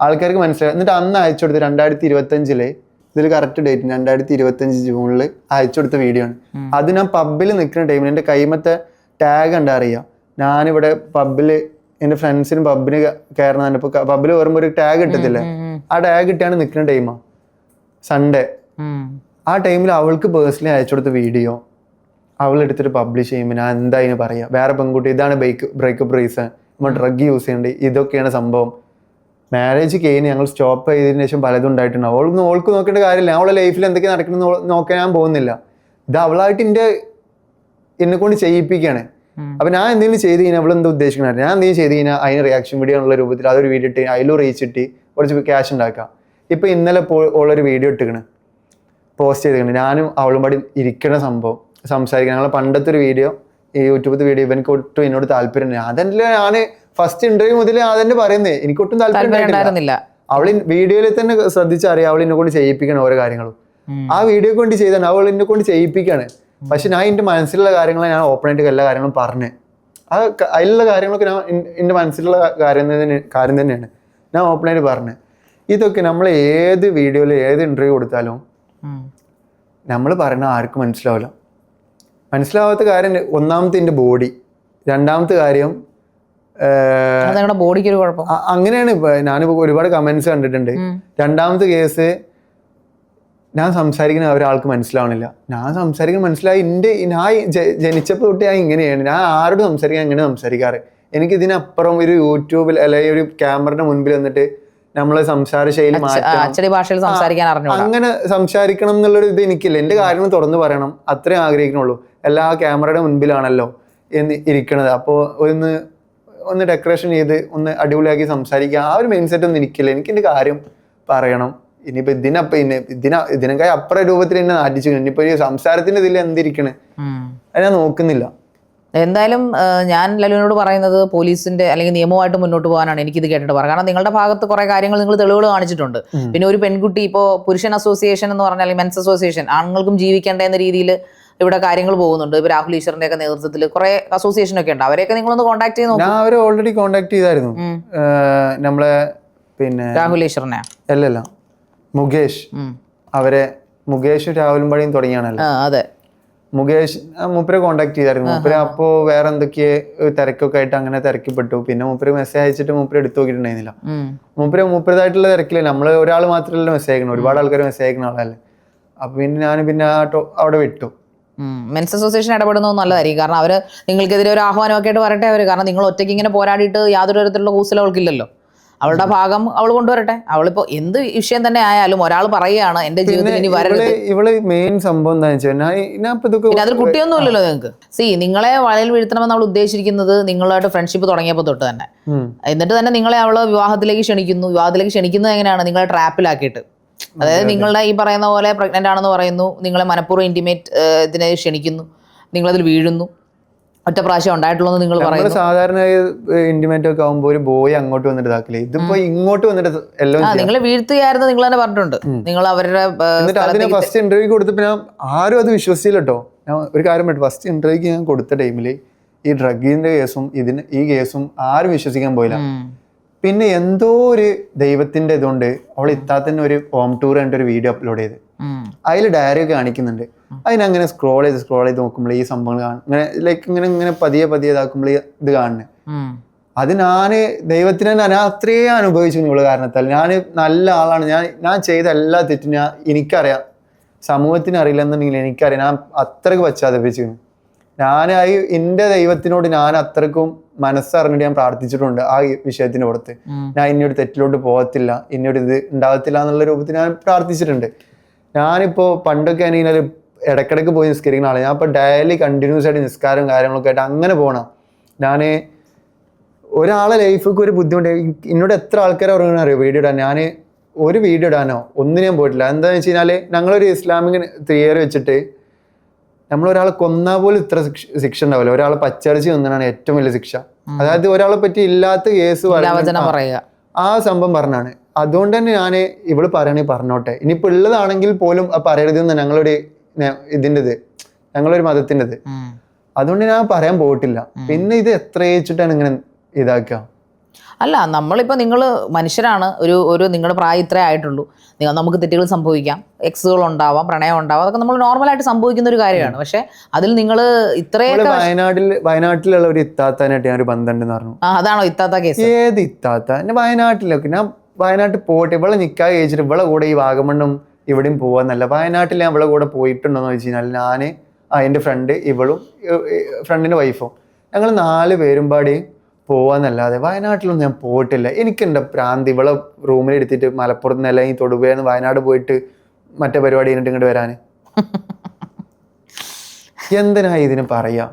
ആൾക്കാർക്ക് മനസ്സിലായി. എന്നിട്ട് അന്ന് അയച്ചു കൊടുത്ത് 2025 ഇതിൽ കറക്റ്റ് ഡേറ്റ് 2025 ജൂണിൽ അയച്ചു കൊടുത്ത വീഡിയോ ആണ്. അത് ഞാൻ പബ്ബിൽ നിൽക്കുന്ന ടൈമിൽ എൻ്റെ കൈമത്തെ ടാഗ് കണ്ടാ അറിയാം. ഞാനിവിടെ പബ്ബിൽ എൻ്റെ ഫ്രണ്ട്സിന് പബ്ബിന് കയറുന്നതാണ്. ഇപ്പോൾ പബ്ബിൽ വരുമ്പോൾ ഒരു ടാഗ് ഇട്ടത്തില്ലേ, ആ ടാഗ് ഇട്ടാണ് നിൽക്കുന്ന ടൈമാ സൺഡേ. ആ ടൈമിൽ അവൾക്ക് പേഴ്സണലി അയച്ചു കൊടുത്ത വീഡിയോ അവൾ എടുത്തിട്ട് പബ്ലിഷ് ചെയ്യുമ്പോൾ ഞാൻ എന്താ അതിന് പറയാ, വേറെ പെൺകുട്ടി ഇതാണ് ബ്രേക്കപ്പ് റീസൺ, നമ്മൾ ഡ്രഗ് യൂസ് ചെയ്യേണ്ടി, ഇതൊക്കെയാണ് സംഭവം. മാരേജ് കഴിഞ്ഞ് ഞങ്ങൾ സ്റ്റോപ്പ് ചെയ്തതിന് ശേഷം പലതും ഉണ്ടായിട്ടുണ്ടാവും. ഓൾക്ക് നോക്കേണ്ട കാര്യമില്ല, അവളുടെ ലൈഫിൽ എന്തൊക്കെ നടക്കണമെന്ന് നോക്കാൻ ഞാൻ പോകുന്നില്ല. ഇത് അവളായിട്ട് എന്നെ കൊണ്ട് ചെയ്യിപ്പിക്കുകയാണ്. അപ്പൊ ഞാൻ എന്തെങ്കിലും ചെയ്ത് കഴിഞ്ഞാൽ അവളെന്താ ഉദ്ദേശിക്കുന്നത്, ഞാൻ എന്തെങ്കിലും ചെയ്ത് കഴിഞ്ഞാൽ അതിന് റിയാക്ഷൻ വീഡിയോ എന്നുള്ള രൂപത്തിൽ അതൊരു വീഡിയോ ഇട്ട് അതിലും റീച്ച് ഇട്ട് കുറച്ച് ക്യാഷ് ഉണ്ടാക്കാം. ഇപ്പൊ ഇന്നലെ ഉള്ളൊരു വീഡിയോ ഇട്ടിക്കണ്, പോസ്റ്റ് ചെയ്തിട്ടുണ്ട്, ഞാനും അവളും പാടി ഇരിക്കണ സംഭവം സംസാരിക്കണം. ഞങ്ങളെ പണ്ടത്തെ ഒരു വീഡിയോ, ഈ യൂട്യൂബിലത്തെ വീഡിയോ ഇവനക്ക് ഒട്ടും എന്നോട് താല്പര്യം. അതല്ല, ഞാൻ ഫസ്റ്റ് ഇന്റർവ്യൂ മുതൽ അതെന്നെ പറയുന്നേ, എനിക്കൊട്ടും താല്പര്യം ഉണ്ടായിരുന്നില്ല. അവള് വീഡിയോയിൽ തന്നെ ശ്രദ്ധിച്ചറിയാം അവൾ എന്നെ കൊണ്ട് ചെയ്യിപ്പിക്കണം ഓരോ കാര്യങ്ങളും. ആ വീഡിയോ കൊണ്ട് ചെയ്താണ് അവൾ എന്നെ കൊണ്ട് ചെയ്യിപ്പിക്കാണ്. പക്ഷെ ഞാൻ എൻ്റെ മനസ്സിലുള്ള കാര്യങ്ങൾ ഞാൻ ഓപ്പണായിട്ട് എല്ലാ കാര്യങ്ങളും പറഞ്ഞ്, അതിലുള്ള കാര്യങ്ങളൊക്കെ ഞാൻ എൻ്റെ മനസ്സിലുള്ള കാര്യം തന്നെയാണ് ഞാൻ ഓപ്പണായിട്ട് പറഞ്ഞ്. ഇതൊക്കെ നമ്മൾ ഏത് വീഡിയോയിൽ ഏത് ഇന്റർവ്യൂ കൊടുത്താലും നമ്മൾ പറയുന്ന ആർക്കും മനസ്സിലാവില്ല. മനസ്സിലാവാത്ത കാര്യം ഒന്നാമത്തെ എൻ്റെ ബോഡി, രണ്ടാമത്തെ കാര്യം ബോഡിക്ക് ഒരു കുഴപ്പം. അങ്ങനെയാണ് ഞാനിപ്പോൾ ഒരുപാട് കമന്റ്സ് കണ്ടിട്ടുണ്ട്. രണ്ടാമത്തെ കേസ്, ഞാൻ സംസാരിക്കുന്ന ഒരാൾക്ക് മനസ്സിലാവണില്ല. ഞാൻ സംസാരിക്കുന്ന മനസ്സിലായി, ഞാൻ ജനിച്ചപ്പോൾ തൊട്ട് ഞാൻ ഇങ്ങനെയാണ്, ഞാൻ ആരോട് സംസാരിക്കാൻ ഇങ്ങനെ സംസാരിക്കാറ്. എനിക്ക് ഇതിനപ്പുറം ഒരു യൂട്യൂബിൽ അല്ലെങ്കിൽ ഒരു ക്യാമറയുടെ മുൻപിൽ വന്നിട്ട് നമ്മളെ സംസാര ശൈലി മാറ്റണം, അങ്ങനെ സംസാരിക്കണം എന്നുള്ളൊരു ഇത് എനിക്കില്ല. എൻ്റെ കാര്യങ്ങൾ തുറന്നു പറയണം, അത്രയും ആഗ്രഹിക്കണുള്ളൂ. എല്ലാ ക്യാമറയുടെ മുൻപിലാണല്ലോ ഇരിക്കണത്, അപ്പോൾ ഒന്ന് ഡെക്കറേഷൻ ചെയ്ത് ഒന്ന് അടിപൊളിയാക്കി സംസാരിക്കുക, ആ ഒരു മൈൻഡ് സെറ്റ് ഒന്നും എനിക്കില്ല. എനിക്ക് എൻ്റെ കാര്യം പറയണം. ഇനിയിപ്പോ ഇതിനൊക്കെ അപ്പുറ രൂപത്തിൽ എന്നെ നാട്ടിച്ചു. ഇനിയിപ്പോ ഈ സംസാരത്തിന്റെ ഇതിൽ എന്തിരിക്കണേ അത് ഞാൻ നോക്കുന്നില്ല. എന്തായാലും ഞാൻ ലലുവിനോട് പറയുന്നത് പോലീസിന്റെ അല്ലെങ്കിൽ നിയമമായിട്ട് മുന്നോട്ട് പോകാനാണ് എനിക്കിത് കേട്ടിട്ട് പറയാം. കാരണം നിങ്ങളുടെ ഭാഗത്ത് കുറെ കാര്യങ്ങൾ നിങ്ങൾ തെളിവുകൾ കാണിച്ചിട്ടുണ്ട്. പിന്നെ ഒരു പെൺകുട്ടി ഇപ്പോൾ പുരുഷൻ അസോസിയേഷൻ എന്ന് പറഞ്ഞാൽ മെൻസ് അസോസിയേഷൻ, ആണുങ്ങൾക്കും ജീവിക്കേണ്ട എന്ന രീതിയിൽ ഇവിടെ കാര്യങ്ങൾ പോകുന്നുണ്ട്. ഇപ്പൊ രാഹുൽ ഈശ്വറിന്റെ ഒക്കെ നേതൃത്വത്തിൽ കുറെ അസോസിയേഷൻ ഒക്കെ ഉണ്ട്. അവരെയൊക്കെ നിങ്ങളൊന്ന് കോൺടാക്ട് ചെയ്ത് നോക്കും. ഞാൻ അവരെ ഓൾറെഡി കോൺടാക്ട് ചെയ്തായിരുന്നു. നമ്മളെ പിന്നെ രാഹുൽ ഈശ്വറിനെ മുകേഷ്, അവരെ മുകേഷ് രാഹുലും പടിയും തുടങ്ങിയാണല്ലോ. അതെ, മുകേഷ് മൂപ്പരെ കോണ്ടാക്ട് ചെയ്തായിരുന്നു. മൂപ്പര് അപ്പോ വേറെ എന്തൊക്കെയോ തിരക്കൊക്കെ ആയിട്ട് അങ്ങനെ തിരക്കിപ്പെട്ടു. പിന്നെ മൂപ്പര് മെസ്സേജ് അയച്ചിട്ട് മൂപ്പര് എടുത്തു നോക്കിയിട്ടുണ്ടായിരുന്നില്ല. മൂപ്പരതായിട്ടുള്ള തിരക്കില്ല. നമ്മള് ഒരാൾ മാത്രമല്ല മെസ്സേജ് അയക്കണം, ഒരുപാട് ആൾക്കാർ മെസ്സേജ് അയക്കുന്ന ആളല്ലേ. അപ്പൊ പിന്നെ ഞാൻ പിന്നെ അവിടെ വിട്ടു. മെൻസ് അസോസിയേഷൻ ഇടപെടുന്നത് നല്ലതായിരിക്കും. കാരണം അവര് നിങ്ങൾക്കെതിരെ ഒരു ആഹ്വാനമൊക്കെ ആയിട്ട് വരട്ടെ അവര്. കാരണം നിങ്ങൾ ഒറ്റയ്ക്ക് ഇങ്ങനെ പോരാടിയിട്ട് യാതൊരു തരത്തിലുള്ള കൂസലും അവൾക്കില്ലല്ലോ. അവളുടെ ഭാഗം അവൾ കൊണ്ടുവരട്ടെ. അവളിപ്പോ എന്ത് വിഷയം തന്നെ ആയാലും ഒരാൾ പറയുകയാണ് എന്റെ ജീവിതത്തിൽ ഇനി വരരുത്. ഇവള് മെയിൻ സംഭവം എന്താണെന്ന് വെച്ചാൽ പിന്നെ അതിൽ കുട്ടിയൊന്നും ഇല്ലല്ലോ നിങ്ങൾക്ക്. നിങ്ങളെ വലയിൽ വീഴ്ത്തണമെന്ന് അവൾ ഉദ്ദേശിക്കുന്നത് നിങ്ങളായിട്ട് ഫ്രണ്ട്ഷിപ്പ് തുടങ്ങിയപ്പോൾ തൊട്ട് തന്നെ. എന്നിട്ട് തന്നെ നിങ്ങളെ അവള് വിവാഹത്തിലേക്ക് ക്ഷണിക്കുന്നത് എങ്ങനെയാണ്? നിങ്ങളെ ട്രാപ്പിലാക്കിയിട്ട്. അതായത് നിങ്ങളുടെ ഈ പറയുന്ന പോലെ പ്രഗ്നന്റ് ആണെന്ന് പറയുന്നു, നിങ്ങളെ മനഃപൂർവ്വം ഇന്റിമേറ്റ് ഇതിനെ ക്ഷണിക്കുന്നു, നിങ്ങളതിൽ വീഴുന്നു. ഒറ്റ പ്രാവശ്യം ഉണ്ടായിട്ടുള്ളൂ നിങ്ങൾ പറയുന്നു. സാധാരണ ഇന്റിമേറ്റ് ഒക്കെ ആകുമ്പോൾ ഒരു ബോയ് അങ്ങോട്ട് വന്നിട്ട് ഇതാക്കില്ലേ, ഇതിപ്പോ ഇങ്ങോട്ട് വന്നിട്ട് എല്ലാം നിങ്ങൾ വീഴ്ത്തുകയായിരുന്നു നിങ്ങൾ തന്നെ പറഞ്ഞിട്ടുണ്ട്. നിങ്ങൾ അവരുടെ അതിന് ഫസ്റ്റ് ഇന്റർവ്യൂ കൊടുത്തപ്പോ ഞാൻ ആരും അത് വിശ്വസിച്ചില്ല കേട്ടോ. ഞാൻ ഒരു കാര്യം പറ്റും, ഫസ്റ്റ് ഇന്റർവ്യൂക്ക് ഞാൻ കൊടുത്ത ടൈമില് ഈ ഡ്രഗിന്റെ കേസും ഈ കേസും ആരും വിശ്വസിക്കാൻ പോയില്ല. പിന്നെ എന്തോ ഒരു ദൈവത്തിന്റെ ഇതുകൊണ്ട് അവൾ ഇത്താത്തന്നെ ഒരു ഹോം ടൂർ കണ്ട ഒരു വീഡിയോ അപ്ലോഡ് ചെയ്ത് അതിൽ ഡയറി ഒക്കെ കാണിക്കുന്നുണ്ട്. അതിനങ്ങനെ സ്ക്രോൾ ചെയ്ത് നോക്കുമ്പോൾ ഈ സംഭവങ്ങൾ ഇങ്ങനെ ലൈക്ക് ഇങ്ങനെ പതിയെ ഇതാക്കുമ്പോൾ ഇത് കാണുന്നത്. അത് ദൈവത്തിനെ ഞാൻ അത്രയും അനുഭവിച്ചു ഇവള് കാരണത്താൽ. ഞാൻ നല്ല ആളാണ്, ഞാൻ ചെയ്ത എല്ലാ തെറ്റും എനിക്കറിയാം, സമൂഹത്തിന് അറിയില്ലെന്നുണ്ടെങ്കിൽ എനിക്കറിയാം. ഞാൻ അത്രയ്ക്ക് പശ്ചാത്തപിച്ചു. ഞാനായി എൻ്റെ ദൈവത്തിനോട് ഞാൻ അത്രക്കും മനസ്സറിഞ്ഞിട്ട് ഞാൻ പ്രാർത്ഥിച്ചിട്ടുണ്ട് ആ വിഷയത്തിന് പുറത്ത്. ഞാൻ ഇനിയൊരു തെറ്റിലോട്ട് പോകത്തില്ല, ഇനിയൊരു ഇത് ഉണ്ടാകത്തില്ല എന്നുള്ള രൂപത്തിൽ ഞാൻ പ്രാർത്ഥിച്ചിട്ടുണ്ട്. ഞാനിപ്പോ പണ്ടൊക്കെ ആണെങ്കിൽ ഇടക്കിടക്ക് പോയി നിസ്കരിക്കുന്ന ആളാണ്. ഞാൻ ഇപ്പൊ ഡെയിലി കണ്ടിന്യൂസ് ആയിട്ട് നിസ്കാരവും കാര്യങ്ങളൊക്കെ ആയിട്ട് അങ്ങനെ പോകണം. ഞാൻ ഒരാളെ ലൈഫൊക്കെ ഒരു ബുദ്ധിമുട്ട് എന്നോട് എത്ര ആൾക്കാരെ പറയുന്ന അറിയോ വീഡിയോ ഇടാൻ. ഞാൻ ഒരു വീഡിയോ ഇടാനോ ഒന്നും ഞാൻ പോയിട്ടില്ല. എന്താണെന്ന് വെച്ച് കഴിഞ്ഞാൽ ഞങ്ങളൊരു ഇസ്ലാമിക് തിയറി വെച്ചിട്ട് നമ്മളൊരാളെ കൊന്നാൽ പോലും ഇത്ര ശിക്ഷ ഉണ്ടാവില്ല. ഒരാളെ പച്ചടിച്ച് കൊന്നാണ് ഏറ്റവും വലിയ ശിക്ഷ. അതായത് ഒരാളെ പറ്റി ഇല്ലാത്ത കേസ് ആ സംഭവം പറഞ്ഞാണ്. അതുകൊണ്ട് തന്നെ ഞാൻ ഇവള് പറഞ്ഞോട്ടെ, ഇനിയിപ്പോ ഉള്ളതാണെങ്കിൽ പോലും പറയരുതെന്ന് ഞങ്ങളൊരു ഞങ്ങളൊരു മതത്തിൻ്റെത്. അതുകൊണ്ട് ഞാൻ പറയാൻ പോയിട്ടില്ല. പിന്നെ ഇത് എത്ര വെച്ചിട്ടാണ് ഇങ്ങനെ ഇതാക്കുക? അല്ല, നമ്മളിപ്പോൾ നിങ്ങൾ മനുഷ്യരാണ്. ഒരു നിങ്ങളുടെ പ്രായം ഇത്രേ ആയിട്ടുള്ളൂ. നമുക്ക് തെറ്റുകൾ സംഭവിക്കാം, എക്സുകൾ ഉണ്ടാവാം, പ്രണയം ഉണ്ടാവാം, അതൊക്കെ നമ്മൾ നോർമലായിട്ട് സംഭവിക്കുന്ന ഒരു കാര്യമാണ്. പക്ഷെ അതിൽ നിങ്ങൾ ഇത്രയൊക്കെ വയനാട്ടിലുള്ള ഒരു ഇത്താത്താനായിട്ട് ഞാൻ ഒരു ബന്ധമുണ്ടെന്ന് പറഞ്ഞു. അതാണോ ഇത്താത്ത കേസ്? ഏത് ഇത്താത്ത? എന്നെ വയനാട്ടിലൊക്കെ ഞാൻ വയനാട്ടിൽ പോയിട്ട് ഇവിടെ നിൽക്കാൻ കഴിച്ചിട്ട് ഇവിടെ കൂടെ ഈ വാഗമണ്ണും ഇവിടെയും പോവാന്നല്ല. വയനാട്ടിൽ ഞാൻ ഇവിടെ കൂടെ പോയിട്ടുണ്ടോന്ന് വെച്ച് കഴിഞ്ഞാൽ ഞാൻ എൻ്റെ ഫ്രണ്ട്, ഇവളും ഫ്രണ്ടിൻ്റെ വൈഫും, ഞങ്ങൾ 4 പേരും പാടി പോവാന്നല്ലാതെ വയനാട്ടിലൊന്നും ഞാൻ പോയിട്ടില്ല. എനിക്കെൻ്റെ പ്രാന്തി ഇവളെ റൂമിൽ എടുത്തിട്ട് മലപ്പുറത്ത് നിന്ന് അല്ലെങ്കിൽ തൊടുപുഴന്ന് വയനാട് പോയിട്ട് മറ്റേ പരിപാടി കഴിഞ്ഞിട്ട് ഇങ്ങോട്ട് വരാൻ എന്തിനാ ഇതിന് പറയാ?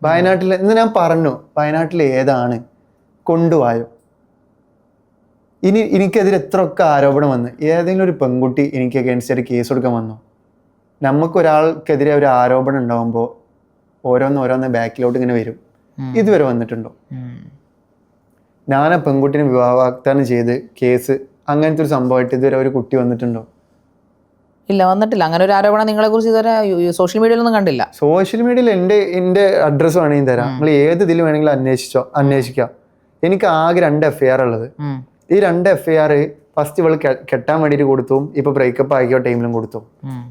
വയനാട്ടിൽ ഇന്ന് ഞാൻ പറഞ്ഞു, വയനാട്ടിൽ ഏതാണ് കൊണ്ടുപോയോ? എനിക്കെതിരെ എത്രയൊക്കെ ആരോപണം വന്ന്, ഏതെങ്കിലും ഒരു പെൺകുട്ടി എനിക്ക് അഗേൻസ്റ്റ് ആയിട്ട് കേസ് കൊടുക്കാൻ വന്നു? നമുക്കൊരാൾക്കെതിരെ ഒരു ആരോപണം ഉണ്ടാകുമ്പോൾ ഓരോന്ന് ബാക്കിലോട്ട് ഇങ്ങനെ വരും. ഇതുവരെ വന്നിട്ടുണ്ടോ? ഞാൻ ആ പെൺകുട്ടിനെ വിവാഹ വാഗ്ദാനം ചെയ്ത് കേസ് അങ്ങനത്തെ ഒരു സംഭവമായിട്ട് ഇതുവരെ ഒരു കുട്ടി വന്നിട്ടുണ്ടോ? ഇല്ല, വന്നിട്ടില്ല. അങ്ങനെ ഒരു ആരോപണം നിങ്ങളെ കുറിച്ച് ഇതുവരെ സോഷ്യൽ മീഡിയയിലൊന്നും കണ്ടില്ല. സോഷ്യൽ മീഡിയയിൽ എൻ്റെ അഡ്രസ്സ് വേണമെങ്കിൽ തരാം. നിങ്ങൾ ഏത് ഇതിൽ വേണമെങ്കിലും അന്വേഷിക്കാം. എനിക്ക് ആകെ 2 FIR ഉള്ളത്. ഈ 2 FIR ഫസ്റ്റ് ഇവള് കെട്ടാൻ വേണ്ടിയിട്ട് കൊടുത്തു, ഇപ്പൊ ബ്രേക്കപ്പ് ആക്കിയ ടൈമിലും കൊടുത്തു.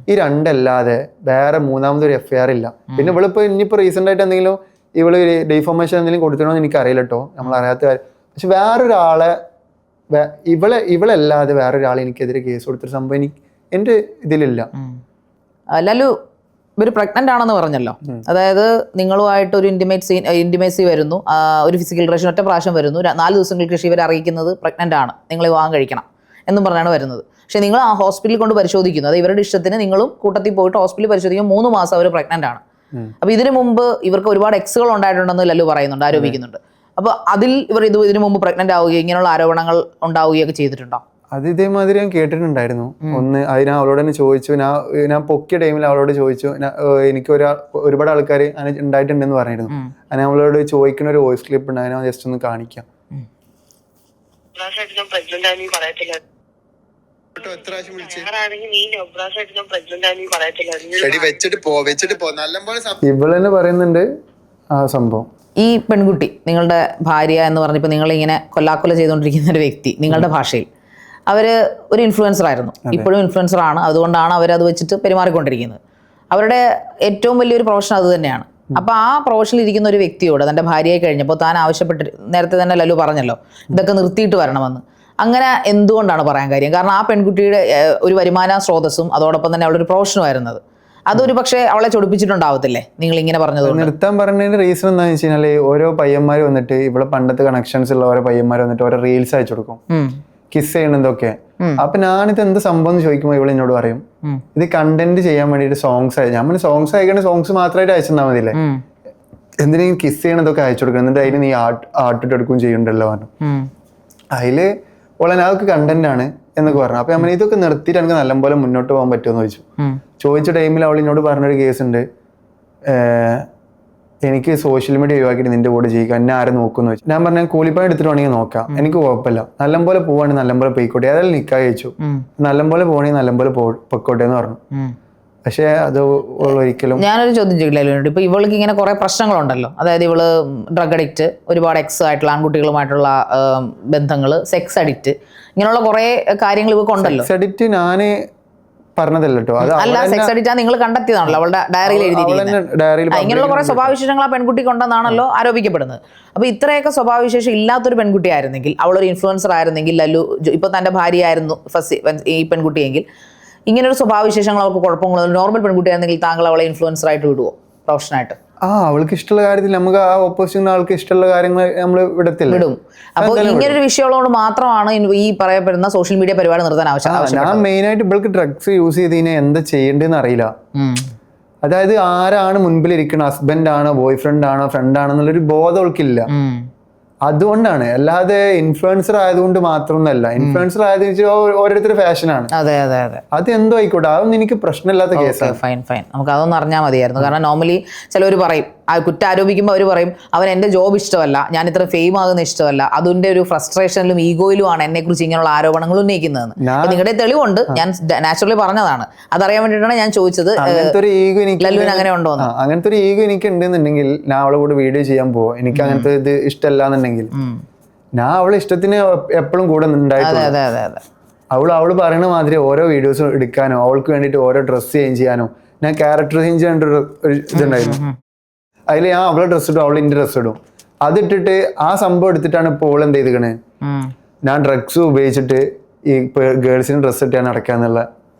ഈ 2 അല്ലാതെ വേറെ 3ാമതൊരു FIR ഇല്ല. പിന്നെ ഇവളിപ്പോ ഇനിയിപ്പോ റീസെന്റ് ആയിട്ട് എന്തെങ്കിലും ഇവള് ഡിഫോമേഷൻ എന്തെങ്കിലും കൊടുത്തിട്ടോ എന്ന് എനിക്ക് അറിയില്ല കേട്ടോ, നമ്മൾ അറിയാത്ത കാര്യം. പക്ഷെ വേറൊരാളെ ഇവളല്ലാതെ വേറൊരാളെ എനിക്കെതിരെ കേസ് കൊടുത്തൊരു സംഭവം എൻ്റെ ഇതിലില്ല. ലല്ലു ഒരു പ്രഗ്നന്റ് ആണെന്ന് പറഞ്ഞല്ലോ. അതായത് നിങ്ങളുമായിട്ട് ഒരു ഇന്റിമേസി വരുന്നു, ഒരു ഫിസിക്കൽ റിലേഷൻ ഒറ്റ പ്രാവശ്യം വരുന്നു. 4 ദിവസങ്ങൾക്ക് ശേഷം ഇവരെ അറിയിക്കുന്നത് പ്രഗ്നന്റ് ആണ്, നിങ്ങൾ വിവാഹം കഴിക്കണം എന്നും പറഞ്ഞാണ് വരുന്നത്. പക്ഷെ നിങ്ങൾ ആ ഹോസ്പിറ്റലിൽ കൊണ്ട് പരിശോധിക്കുന്നു. അത് ഇവരുടെ ഇഷ്ടത്തിന് നിങ്ങളും കൂട്ടത്തിൽ പോയിട്ട് ഹോസ്പിറ്റലിൽ പരിശോധിക്കുമ്പോൾ 3 മാസം അവർ പ്രഗ്നന്റ് ആണ്. അപ്പൊ ഇതിനു മുമ്പ് ഇവർക്ക് ഒരുപാട് എക്സുകൾ ഉണ്ടായിട്ടുണ്ടെന്ന് ലല്ലു പറയുന്നുണ്ട്, ആരോപിക്കുന്നുണ്ട്. അപ്പൊ അതിൽ ഇവർ ഇതിനു മുമ്പ് പ്രഗ്നന്റ് ആവുകയും ഇങ്ങനെയുള്ള ആരോപണങ്ങൾ ഉണ്ടാവുകയൊക്കെ ചെയ്തിട്ടുണ്ടോ? അത് ഇതേമാതിരി ഞാൻ കേട്ടിട്ടുണ്ടായിരുന്നു. അത് ഞാൻ അവളോട് തന്നെ ചോദിച്ചു. ഞാൻ പൊക്കിയ ടൈമിൽ അവളോട് ചോദിച്ചു, എനിക്ക് ഒരുപാട് ആൾക്കാർ അങ്ങനെ ഉണ്ടായിട്ടുണ്ടെന്ന് പറഞ്ഞിരുന്നു. ഞാൻ അവളോട് ചോദിക്കുന്ന ഒരു വോയിസ് ക്ലിപ്പ് ഉണ്ട്, അതിനെ ജസ്റ്റ് ഒന്ന് കാണിക്കാം. ഇവളെന്നെ പറയുന്നുണ്ട് ആ സംഭവം. ഈ പെൺകുട്ടി നിങ്ങളുടെ ഭാര്യ എന്ന് പറഞ്ഞപ്പോൾ നിങ്ങളിങ്ങനെ കൊല്ലാക്കൊല ചെയ്തുകൊണ്ടിരിക്കുന്ന ഒരു വ്യക്തി, നിങ്ങളുടെ ഭാഷയിൽ അവർ ഒരു ഇൻഫ്ലുവൻസർ ആയിരുന്നു, ഇപ്പോഴും ഇൻഫ്ലുവൻസർ ആണ്. അതുകൊണ്ടാണ് അവരത് വെച്ചിട്ട് പെരുമാറിക്കൊണ്ടിരിക്കുന്നത്. അവരുടെ ഏറ്റവും വലിയൊരു പ്രൊഫഷൻ അത് തന്നെയാണ്. അപ്പോൾ ആ പ്രൊഫഷനിൽ ഇരിക്കുന്ന ഒരു വ്യക്തിയോട് തൻ്റെ ഭാര്യയായി കഴിഞ്ഞപ്പോൾ താൻ ആവശ്യപ്പെട്ട്, നേരത്തെ തന്നെ ലല്ലു പറഞ്ഞല്ലോ ഇതൊക്കെ നിർത്തിയിട്ട് വരണമെന്ന്, അങ്ങനെ എന്തുകൊണ്ടാണ് പറയാൻ കാര്യം? കാരണം ആ പെൺകുട്ടിയുടെ ഒരു വരുമാന സ്രോതസ്സും അതോടൊപ്പം തന്നെ അവളൊരു പ്രൊഫഷനും ആയിരുന്നത്. അതൊരു പക്ഷേ അവളെ ചൊടിപ്പിച്ചിട്ടുണ്ടാവത്തില്ലേ നിങ്ങൾ ഇങ്ങനെ പറഞ്ഞത്? നിർത്താൻ പറഞ്ഞതിന്റെ റീസൺ എന്താണെന്ന് വെച്ച് കഴിഞ്ഞാൽ ഓരോ പയ്യന്മാർ വന്നിട്ട് ഇവിടെ പണ്ടത്തെ കണക്ഷൻസ് ഉള്ള ഓരോ പയ്യന്മാർ വന്നിട്ട് ഓരോ റീൽസ് അയച്ചു കൊടുക്കും, കിസ് ചെയ്യണതൊക്കെ. അപ്പൊ ഞാനിത് എന്ത് സംഭവം എന്ന് ചോദിക്കുമ്പോൾ ഇവള് എന്നോട് പറയും ഇത് കണ്ടന്റ് ചെയ്യാൻ വേണ്ടിയിട്ട് സോങ്സ് അയച്ചു. ഞാൻ സോങ്സ് അയക്കണ സോങ്സ് മാത്രമായിട്ട് അയച്ചെന്നാൽ മതിയില്ലേ, എന്തിനും കിസ് ചെയ്യണതൊക്കെ അയച്ചു കൊടുക്കണം, എന്നിട്ട് അതിന് നീ ആർട്ടിട്ട് എടുക്കുകയും ചെയ്യുന്നുണ്ടല്ലോ പറഞ്ഞു. അതില് ഓളെ അതൊക്കെ കണ്ടന്റ് ആണ് എന്നൊക്കെ പറഞ്ഞു. അപ്പൊ ഞാൻ ഇതൊക്കെ നിർത്തിയിട്ട് എനിക്ക് നല്ലപോലെ മുന്നോട്ട് പോകാൻ പറ്റുമെന്ന് ചോദിച്ച ടൈമിൽ അവൾ എന്നോട് പറഞ്ഞൊരു കേസ് ഉണ്ട്, എനിക്ക് സോഷ്യൽ മീഡിയ ഒഴിവാക്കിയിട്ട് നിന്റെ കൂടെ ജീവിക്കാം, എന്നെ ആരും നോക്കുന്നു വെച്ചു. ഞാൻ പറഞ്ഞ കൂലിപ്പണി എടുത്തിട്ട് വേണമെങ്കിൽ നോക്കാം, എനിക്ക് കുഴപ്പമില്ല, നല്ലപോലെ പോവാണെങ്കിൽ നല്ലപോലെ പോയിക്കോട്ടെ, ഏതായാലും നിക്കാതെ ചോദിച്ചു, നല്ലപോലെ പോകണമെങ്കിൽ നല്ലപോലെ പൊക്കോട്ടെ എന്ന് പറഞ്ഞു. പക്ഷെ അത് ഒരിക്കലും. ഞാനൊരു ചോദ്യം ചോദിക്കില്ലല്ലോ, ഇപ്പൊ ഇവൾക്ക് ഇങ്ങനെ കുറെ പ്രശ്നങ്ങളുണ്ടല്ലോ, അതായത് ഇവള് ഡ്രഗ് അഡിക്റ്റ്, ഒരുപാട് എക്സ് ആയിട്ടുള്ള ആൺകുട്ടികളുമായിട്ടുള്ള ബന്ധങ്ങള്, സെക്സ് അഡിക്റ്റ്, ഇങ്ങനെയുള്ള കുറെ കാര്യങ്ങൾ ഇവർക്ക് ഉണ്ടല്ലോ. സെക്സ് അഡിക്റ്റ് ഞാന് പറഞ്ഞതല്ലോ, അല്ല സെക്സ് അഡിക്റ്റ് നിങ്ങൾ കണ്ടെത്തിയതാണല്ലോ അവളുടെ ഡയറിയിൽ എഴുതിയിരിക്കുന്നത്. ഇങ്ങനെയുള്ള കുറെ സ്വഭാവവിശേഷങ്ങൾ ആ പെൺകുട്ടിക്ക് ഉണ്ടെന്നാണല്ലോ ആരോപിക്കപ്പെടുന്നത്. അപ്പൊ ഇത്രയൊക്കെ സ്വഭാവവിശേഷം ഇല്ലാത്തൊരു പെൺകുട്ടി ആയിരുന്നെങ്കിൽ, അവളൊരു ഇൻഫ്ലുവൻസർ ആയിരുന്നെങ്കിൽ, ലല്ലു ഇപ്പൊ തന്റെ ഭാര്യ ആയിരുന്നു ഫസ്റ്റ് ഈ പെൺകുട്ടിയെങ്കിൽ, ഇങ്ങനൊരു സ്വഭാവവിശേഷങ്ങൾ അവർക്ക് കുഴപ്പങ്ങളോ, നോർമൽ പെൺകുട്ടിയായിരുന്നെങ്കിൽ താങ്കൾ അവളെ ഇൻഫ്ലുവൻസർ ആയിട്ട് വിടുവോ പ്രൊഫഷനായിട്ട്? അവൾക്ക് ഇഷ്ടമുള്ള കാര്യത്തിൽ നമുക്ക് ആ ഓപ്പോസിറ്റ് ആൾക്ക് ഇഷ്ടമുള്ള കാര്യങ്ങൾ നമ്മൾ വിടും. അപ്പോൾ ഇങ്ങനൊരു വിഷയമുള്ളതുകൊണ്ട് മാത്രമാണ് ഈ പറയപ്പെടുന്ന സോഷ്യൽ മീഡിയ പരിപാടി നിർത്താൻ ആവശ്യം. ഞാൻ മെയിൻ ആയിട്ട് ഇവൾക്ക് ഡ്രഗ്സ് യൂസ് ചെയ്തതിനെ എന്താ ചെയ്യേണ്ടതെന്ന് അറിയില്ല. അതായത് ആരാണ് മുൻപിലിരിക്കണം, ഹസ്ബൻഡ് ആണോ ബോയ് ഫ്രണ്ട് ആണോ ഫ്രണ്ട് ആണോ എന്നുള്ളൊരു ബോധം അവൾക്കില്ല. അതുകൊണ്ടാണ്, അല്ലാതെ ഇൻഫ്ലുവൻസർ ആയതുകൊണ്ട് മാത്രമൊന്നല്ല. ഇൻഫ്ലുവൻസർ ആയത് ഓരോരുത്തരുടെ ഫാഷനാണ്. അത് എന്തോ ആയിക്കോട്ടെ, അതൊന്നും എനിക്ക് പ്രശ്നമില്ലാത്ത കേസാണ്. ഫൈൻ നമുക്ക് അതൊന്നും അറിഞ്ഞാൽ മതിയായിരുന്നു. കാരണം നോർമലി ചിലവർ പറയും, ആ കുറ്റം ആരോപിക്കുമ്പോൾ അവർ പറയും അവൻ എൻ്റെ ജോബ് ഇഷ്ടമല്ല, ഞാൻ ഇത്ര ഫെയിം ആകുന്ന ഇഷ്ടമല്ല, അതിന്റെ ഒരു ഫ്രസ്ട്രേഷനിലും ഈഗോയിലുമാണ് എന്നെ കുറിച്ച് ഇങ്ങനെയുള്ള ആരോപണങ്ങൾ ഉന്നയിക്കുന്നതെന്ന്. നിങ്ങളുടെ തെളിവുണ്ട്, ഞാൻ നാച്ചുറലി പറഞ്ഞതാണ്, അതറിയാൻ വേണ്ടിയിട്ടാണ് ഞാൻ ചോദിച്ചത് ലല്ലുവിന് അങ്ങനെ ഉണ്ടോ. അങ്ങനത്തെ ഒരു ഈഗോ എനിക്ക് ഉണ്ടെന്നുണ്ടെങ്കിൽ ഞാൻ അവളെ കൂടെ വീഡിയോ ചെയ്യാൻ പോവോ, എനിക്ക് അങ്ങനത്തെ ഇത് ഇഷ്ടമല്ല എന്നുണ്ടെങ്കിൽ ഞാൻ അവളെ ഇഷ്ടത്തിന് എപ്പോഴും കൂടെ ഉണ്ടായിട്ടുണ്ട്. അവള് പറയുന്ന മാതിരി ഓരോ വീഡിയോസും എടുക്കാനോ അവൾക്ക് വേണ്ടിയിട്ട് ഓരോ ഡ്രസ്സ് ചേഞ്ച് ചെയ്യാനോ, ഞാൻ ക്യാരക്ടർ ചേഞ്ച് ചെയ്യേണ്ട ഒരു ഇതുണ്ടായിരുന്നു. അതിൽ ഞാൻ അവളെ ഡ്രസ്സ് ഇടും, അവൾ എൻ്റെ ഡ്രസ്സ് ഇടും. അതിട്ടിട്ട് ആ സംഭവം എടുത്തിട്ടാണ് ഇപ്പോൾ അവൾ എന്ത് ചെയ്തിക്കണേ, ഞാൻ ഡ്രഗ്സ് ഉപയോഗിച്ചിട്ട് ഈ ഗേൾസിന് ഡ്രസ്സ് ഇട്ടാണ് നടക്കാന്നുള്ള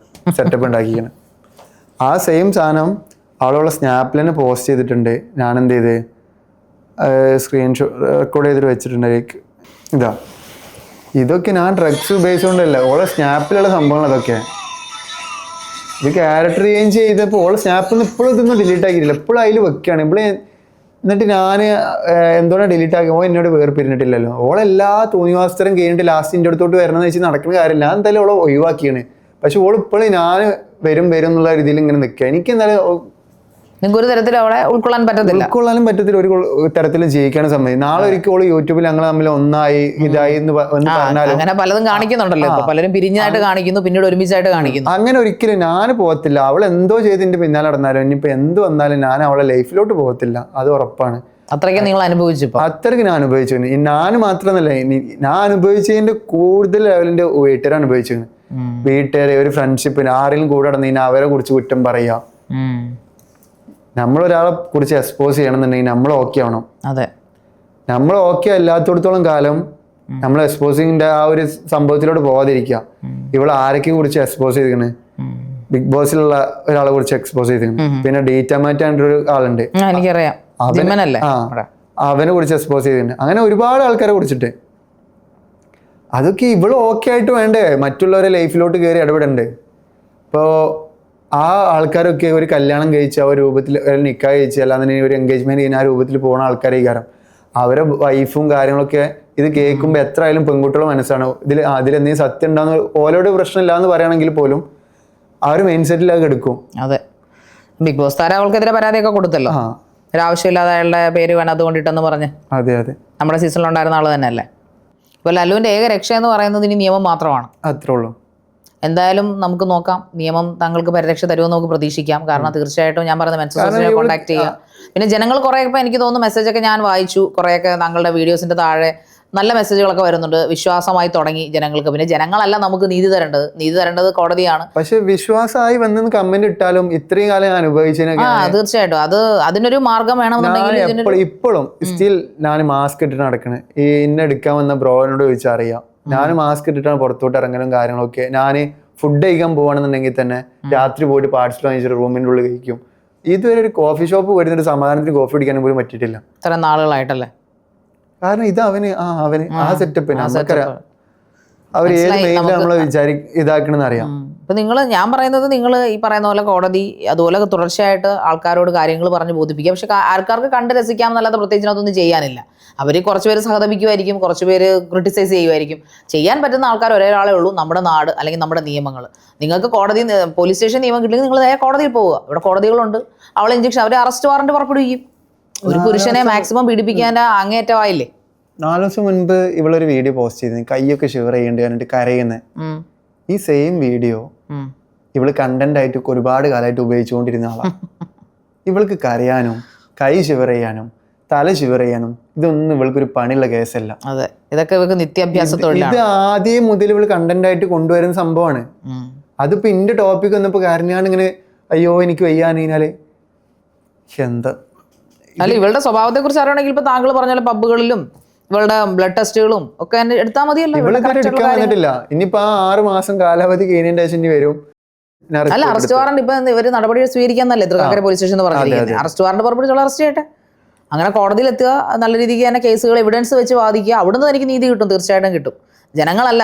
സെറ്റപ്പ് ഉണ്ടാക്കിക്കണേ. ആ സെയിം സാധനം അവളവളെ സ്നാപ്പിൽ തന്നെ പോസ്റ്റ് ചെയ്തിട്ടുണ്ട്. ഞാൻ എന്ത് ചെയ്ത് സ്ക്രീൻഷോട്ട് റെക്കോർഡ് ചെയ്തിട്ട് വെച്ചിട്ടുണ്ട്. ഇതൊക്കെ ഞാൻ ഡ്രഗ്സ് ഉപയോഗിച്ചുകൊണ്ടല്ല, ഓളെ സ്നാപ്പിലുള്ള സംഭവങ്ങൾ അതൊക്കെ. ഇത് ക്യാരക്ടർ ചേഞ്ച് ചെയ്തപ്പോൾ ഓളെ സ്നാപ്പിൽ നിന്ന് ഇപ്പോഴും ഇതൊന്നും ഡിലീറ്റ് ആക്കിയിട്ടില്ല, എപ്പോഴും അതിൽ വെക്കുകയാണ് ഇവിടെ. എന്നിട്ട് ഞാൻ എന്തുകൊണ്ടാണ് ഡിലീറ്റ് ആക്കുമ്പോൾ എന്നോട് വേർപിരിഞ്ഞിട്ടില്ലല്ലോ. ഓളെല്ലാ തോന്നിവാസത്തരം കഴിഞ്ഞിട്ട് ലാസ്റ്റ് എൻ്റെ അടുത്തോട്ട് വരണമെന്ന് വെച്ച് നടക്കുന്ന കാര്യമില്ല. ഞാൻ എന്തായാലും ഓളെ ഒഴിവാക്കിയാണ്. പക്ഷെ ഓൾ ഇപ്പോഴും ഞാൻ വരും എന്നുള്ള രീതിയിൽ ഇങ്ങനെ നിൽക്കുക. എനിക്ക് എന്തായാലും നിങ്ങൾക്ക് ഒരു തരത്തിൽ അവളെ ഉൾക്കൊള്ളാനും പറ്റത്തില്ല, ഒരു തരത്തിലും ജീവിക്കാൻ സമ്മതി. നാളെ ഒരിക്കലും യൂട്യൂബിൽ ഞങ്ങൾ തമ്മിൽ ഒന്നായി ഇതായി എന്ന് പറഞ്ഞാലും അങ്ങനെ പലതും കാണിക്കുന്നുണ്ടല്ലോ, പലരും പിരിഞ്ഞായിട്ട് കാണിക്കുന്നു, പിന്നീട് ഒരുമിച്ചായിട്ട് കാണിക്കുന്നു. അങ്ങനെ ഒരിക്കലും ഞാൻ പോകത്തില്ല. അവൾ എന്തോ ചെയ്തിന്റെ പിന്നാലെ നടന്നാലും ഇനിയിപ്പോ എന്ത് വന്നാലും ഞാൻ അവളെ ലൈഫിലോട്ട് പോകത്തില്ല, അത് ഉറപ്പാണ്. അത്രയ്ക്ക് നിങ്ങൾ അനുഭവിച്ചു? അത്രയ്ക്ക് ഞാൻ അനുഭവിച്ചു. ഞാൻ മാത്രമല്ല, ഞാൻ അനുഭവിച്ചതിന്റെ കൂടുതൽ ലെവലിന്റെ വീട്ടുകാർ അനുഭവിച്ചു. വീട്ടുകാരെ ഒരു ഫ്രണ്ട്ഷിപ്പിന് ആരെങ്കിലും കൂടെ നടന്നു അവരെ കുറിച്ച് കുറ്റം പറയാ. നമ്മളൊരാളെ കുറിച്ച് എക്സ്പോസ് ചെയ്യണമെന്നുണ്ടെങ്കിൽ നമ്മൾ ഓക്കെ ആവണം. അതെ, നമ്മൾ ഓക്കെ അല്ലാത്തടത്തോളം കാലം നമ്മൾ എക്സ്പോസിങ്ങിന്റെ ആ ഒരു സംഭവത്തിലോട്ട് പോകാതിരിക്കുക. ഇവിടെ ആരൊക്കെ കുറിച്ച് എക്സ്പോസ് ചെയ്തിരിക്കണ്, ബിഗ് ബോസിലുള്ള ഒരാളെ കുറിച്ച് എക്സ്പോസ് ചെയ്തിരിക്കുന്നു, പിന്നെ ഡീറ്റാമാറ്റ് ഒരു ആളുണ്ട്, എനിക്കറിയാം, അവനെ കുറിച്ച് എക്സ്പോസ് ചെയ്തിട്ടുണ്ട്. അങ്ങനെ ഒരുപാട് ആൾക്കാരെ കുറിച്ചിട്ട് അതൊക്കെ ഇവള് ഓക്കെ ആയിട്ട് വേണ്ടേ മറ്റുള്ളവരെ ലൈഫിലോട്ട് കയറി ഇടപെടണ്ടേ. ഇപ്പോൾ ആ ആൾക്കാരൊക്കെ ഒരു കല്യാണം കഴിച്ച് ആ ഒരു രൂപത്തിൽ നിക്കാഹ് കഴിച്ച് അല്ലാതെ ഒരു എൻഗേജ്മെന്റ് ചെയ്യുന്ന ആ രൂപത്തിൽ പോകുന്ന ആൾക്കാരെ കാരണം അവരെ വൈഫും കാര്യങ്ങളൊക്കെ ഇത് കേൾക്കുമ്പോൾ എത്ര ആയാലും പെൺകുട്ടികളുടെ മനസ്സാണ് അതിലെന്തെങ്കിലും സത്യം ഉണ്ടാകുന്ന ഓരോട് പ്രശ്നമില്ല എന്ന് പറയുകയാണെങ്കിൽ പോലും ആ ഒരു മൈൻഡ് സെറ്റിൽ അത് എടുക്കും. അതെ, ബിഗ് ബോസ് താരം അവൾക്കെതിരെ പരാതിയൊക്കെ കൊടുത്തല്ലോ, ഒരാവശ്യമില്ലാതെ അയാളുടെ പേര് വേണം അതുകൊണ്ടിട്ടെന്ന് പറഞ്ഞ്. അതെ അതെ, നമ്മുടെ സീസണിലുണ്ടായിരുന്ന ആള് തന്നെ അല്ലേ. ഇപ്പോൾ ലല്ലുവിന്റെ ഏക രക്ഷ എന്ന് പറയുന്നത് ഇനി നിയമം മാത്രമാണ്. അത്രേ ഉള്ളൂ. എന്തായാലും നമുക്ക് നോക്കാം, നിയമം താങ്കൾക്ക് പരിരക്ഷ തരുമെന്ന് നമുക്ക് പ്രതീക്ഷിക്കാം. കാരണം തീർച്ചയായിട്ടും ഞാൻ പറഞ്ഞ മെൻസസിനെ കോൺടാക്ട് ചെയ്യുക. പിന്നെ ജനങ്ങൾ കുറേയൊക്കെ എനിക്ക് തോന്നുന്നു മെസ്സേജൊക്കെ ഞാൻ വായിച്ചു, കുറേയൊക്കെ താങ്കളുടെ വീഡിയോസിന്റെ താഴെ നല്ല മെസ്സേജുകളൊക്കെ വരുന്നുണ്ട്, വിശ്വാസമായി തുടങ്ങി ജനങ്ങൾക്ക്. പിന്നെ ജനങ്ങളല്ല നമുക്ക് നീതി തരേണ്ടത് കോടതിയാണ്. പക്ഷെ വിശ്വാസമായി വന്നെന്ന് കമന്റ് ഇട്ടാലും ഇത്രയും കാലം ഞാൻ അനുഭവിച്ചതിനൊക്കെ തീർച്ചയായിട്ടും അതിനൊരു മാർഗം വേണമെന്നുണ്ടെങ്കിൽ ഇപ്പോഴും സ്റ്റിൽ ഞാൻ മാസ്ക് ഇട്ടിട്ട് നടക്കണേ. ഈ ഇന്നെ എടുക്കാൻ വന്ന ബ്രോനോട് ചോദിച്ചാൽ അറിയാം, ഞാൻ മാസ്ക് ഇട്ടിട്ടാണ് പുറത്തോട്ട് ഇറങ്ങലും കാര്യങ്ങളൊക്കെ. ഞാൻ ഫുഡ് കഴിക്കാൻ പോവാണെന്നുണ്ടെങ്കിൽ തന്നെ രാത്രി പോയിട്ട് പാർസൽ വാങ്ങിച്ചിട്ട് റൂമിൻ്റെ ഉള്ളിൽ കഴിക്കും. ഇതുവരെ ഒരു കോഫി ഷോപ്പ് വരുന്നൊരു സമാധാനത്തിന് കോഫി കുടിക്കാനും പോലും പറ്റിയിട്ടില്ല ഇത്ര നാളുകളായിട്ടല്ലേ. കാരണം ഇത് അവന് ആ സെറ്റപ്പ് നമുക്കറിയാം അവർ ഏത് മെയിനിൽ നമ്മളെ ഇതാക്കണമെന്ന് അറിയാം. ഇപ്പൊ ഞാൻ പറയുന്നത് നിങ്ങൾ ഈ പറയുന്ന പോലെ കോടതി അതുപോലെ തുടർച്ചയായിട്ട് ആൾക്കാരോട് കാര്യങ്ങൾ പറഞ്ഞ് ബോധിപ്പിക്കുക. പക്ഷെ ആൾക്കാർക്ക് കണ്ട് രസിക്കാമെന്നല്ലാതെ പ്രത്യേകിച്ച് അതൊന്നും ചെയ്യാനില്ല. അവർ കുറച്ച് പേര് സഹതപിക്കുമായിരിക്കും, കുറച്ച് പേര് ക്രിട്ടിസൈസ് ചെയ്യുമായിരിക്കും. ചെയ്യാൻ പറ്റുന്ന ആൾക്കാർ ഒരാളേ ഉള്ളൂ, നമ്മുടെ നാട് അല്ലെങ്കിൽ നമ്മുടെ നിയമങ്ങൾ. നിങ്ങൾക്ക് പോലീസ് സ്റ്റേഷൻ നിയമം കിട്ടില്ലെങ്കിൽ നിങ്ങൾ നേരെ കോടതിയിൽ പോവുക. ഇവിടെ കോടതികളുണ്ട്. അവളെ ഇഞ്ചക്ഷൻ അവരെ അറസ്റ്റ് വാറണ്ട് പുറപ്പെടുവിക്കും. ഒരു പുരുഷനെ മാക്സിമം പീഡിപ്പിക്കാൻ അങ്ങേറ്റമായില്ലേ. 4 ദിവസം മുൻപ് ഇവളൊരു വീഡിയോ പോസ്റ്റ് ചെയ്തു, കൈയൊക്കെ ഷിവർ ചെയ്യേണ്ടി വന്നിട്ട് കരയുന്നത്. ഈ സെയിം വീഡിയോ ഇവള് കണ്ടന്റ് ആയിട്ട് ഒരുപാട് കാലമായിട്ട് ഉപയോഗിച്ചുകൊണ്ടിരുന്ന ആളാണ്. ഇവൾക്ക് കരയാനും കൈ ഷിവർ ചെയ്യാനും തല ഷിവർ ചെയ്യാനും ഇതൊന്നും ഇവൾക്കൊരു പണിയുള്ള കേസല്ല. അതെ, ഇതൊക്കെ ഇവൾക്ക് നിത്യാഭ്യാസത്തോടെ ഇത് ആദ്യം മുതൽ ഇവള് കണ്ടന്റ് ആയിട്ട് കൊണ്ടുവരുന്ന സംഭവമാണ്. അതിപ്പോ ഇന്റെ ടോപ്പിക് വന്നപ്പോ കാരണം ഇങ്ങനെ അയ്യോ എനിക്ക് വയ്യാനാല് എന്താ അല്ല. ഇവളുടെ സ്വഭാവത്തെ കുറിച്ച് അറിയണമെങ്കിൽ ഇപ്പൊ താങ്കൾ പറഞ്ഞ പബ്ബുകളിലും ഇവളുടെ ബ്ലഡ് ടെസ്റ്റുകളും ഒക്കെ എടുത്താൽ മതിയല്ലോ. എടുക്കാൻ വന്നിട്ടില്ല. ഇനിയിപ്പോ 6 മാസം കാലാവധി കഴിഞ്ഞതിന്റെ ശേഷം ഇനി വരും. അല്ല, അറസ്റ്റ് വാറണ്ട് ഇപ്പൊ ഇവര് നടപടി സ്വീകരിക്കാന്നല്ലേ തൃക്കാക്കര പോലീസ് സ്റ്റേഷൻ എന്ന് പറഞ്ഞിരിക്കുന്നത്. അറസ്റ്റ് വാറണ്ട് പുറപ്പെടുവിച്ചുള്ള അറസ്റ്റ് ചെയ്യട്ടെ. അങ്ങനെ കോടതിയിൽ എത്തുക, നല്ല രീതിക്ക് തന്നെ കേസുകൾ എവിഡൻസ് വെച്ച് വാദിക്കുക. അവിടുന്ന് എനിക്ക് നീതി കിട്ടും, തീർച്ചയായിട്ടും കിട്ടും. ജനങ്ങളല്ല,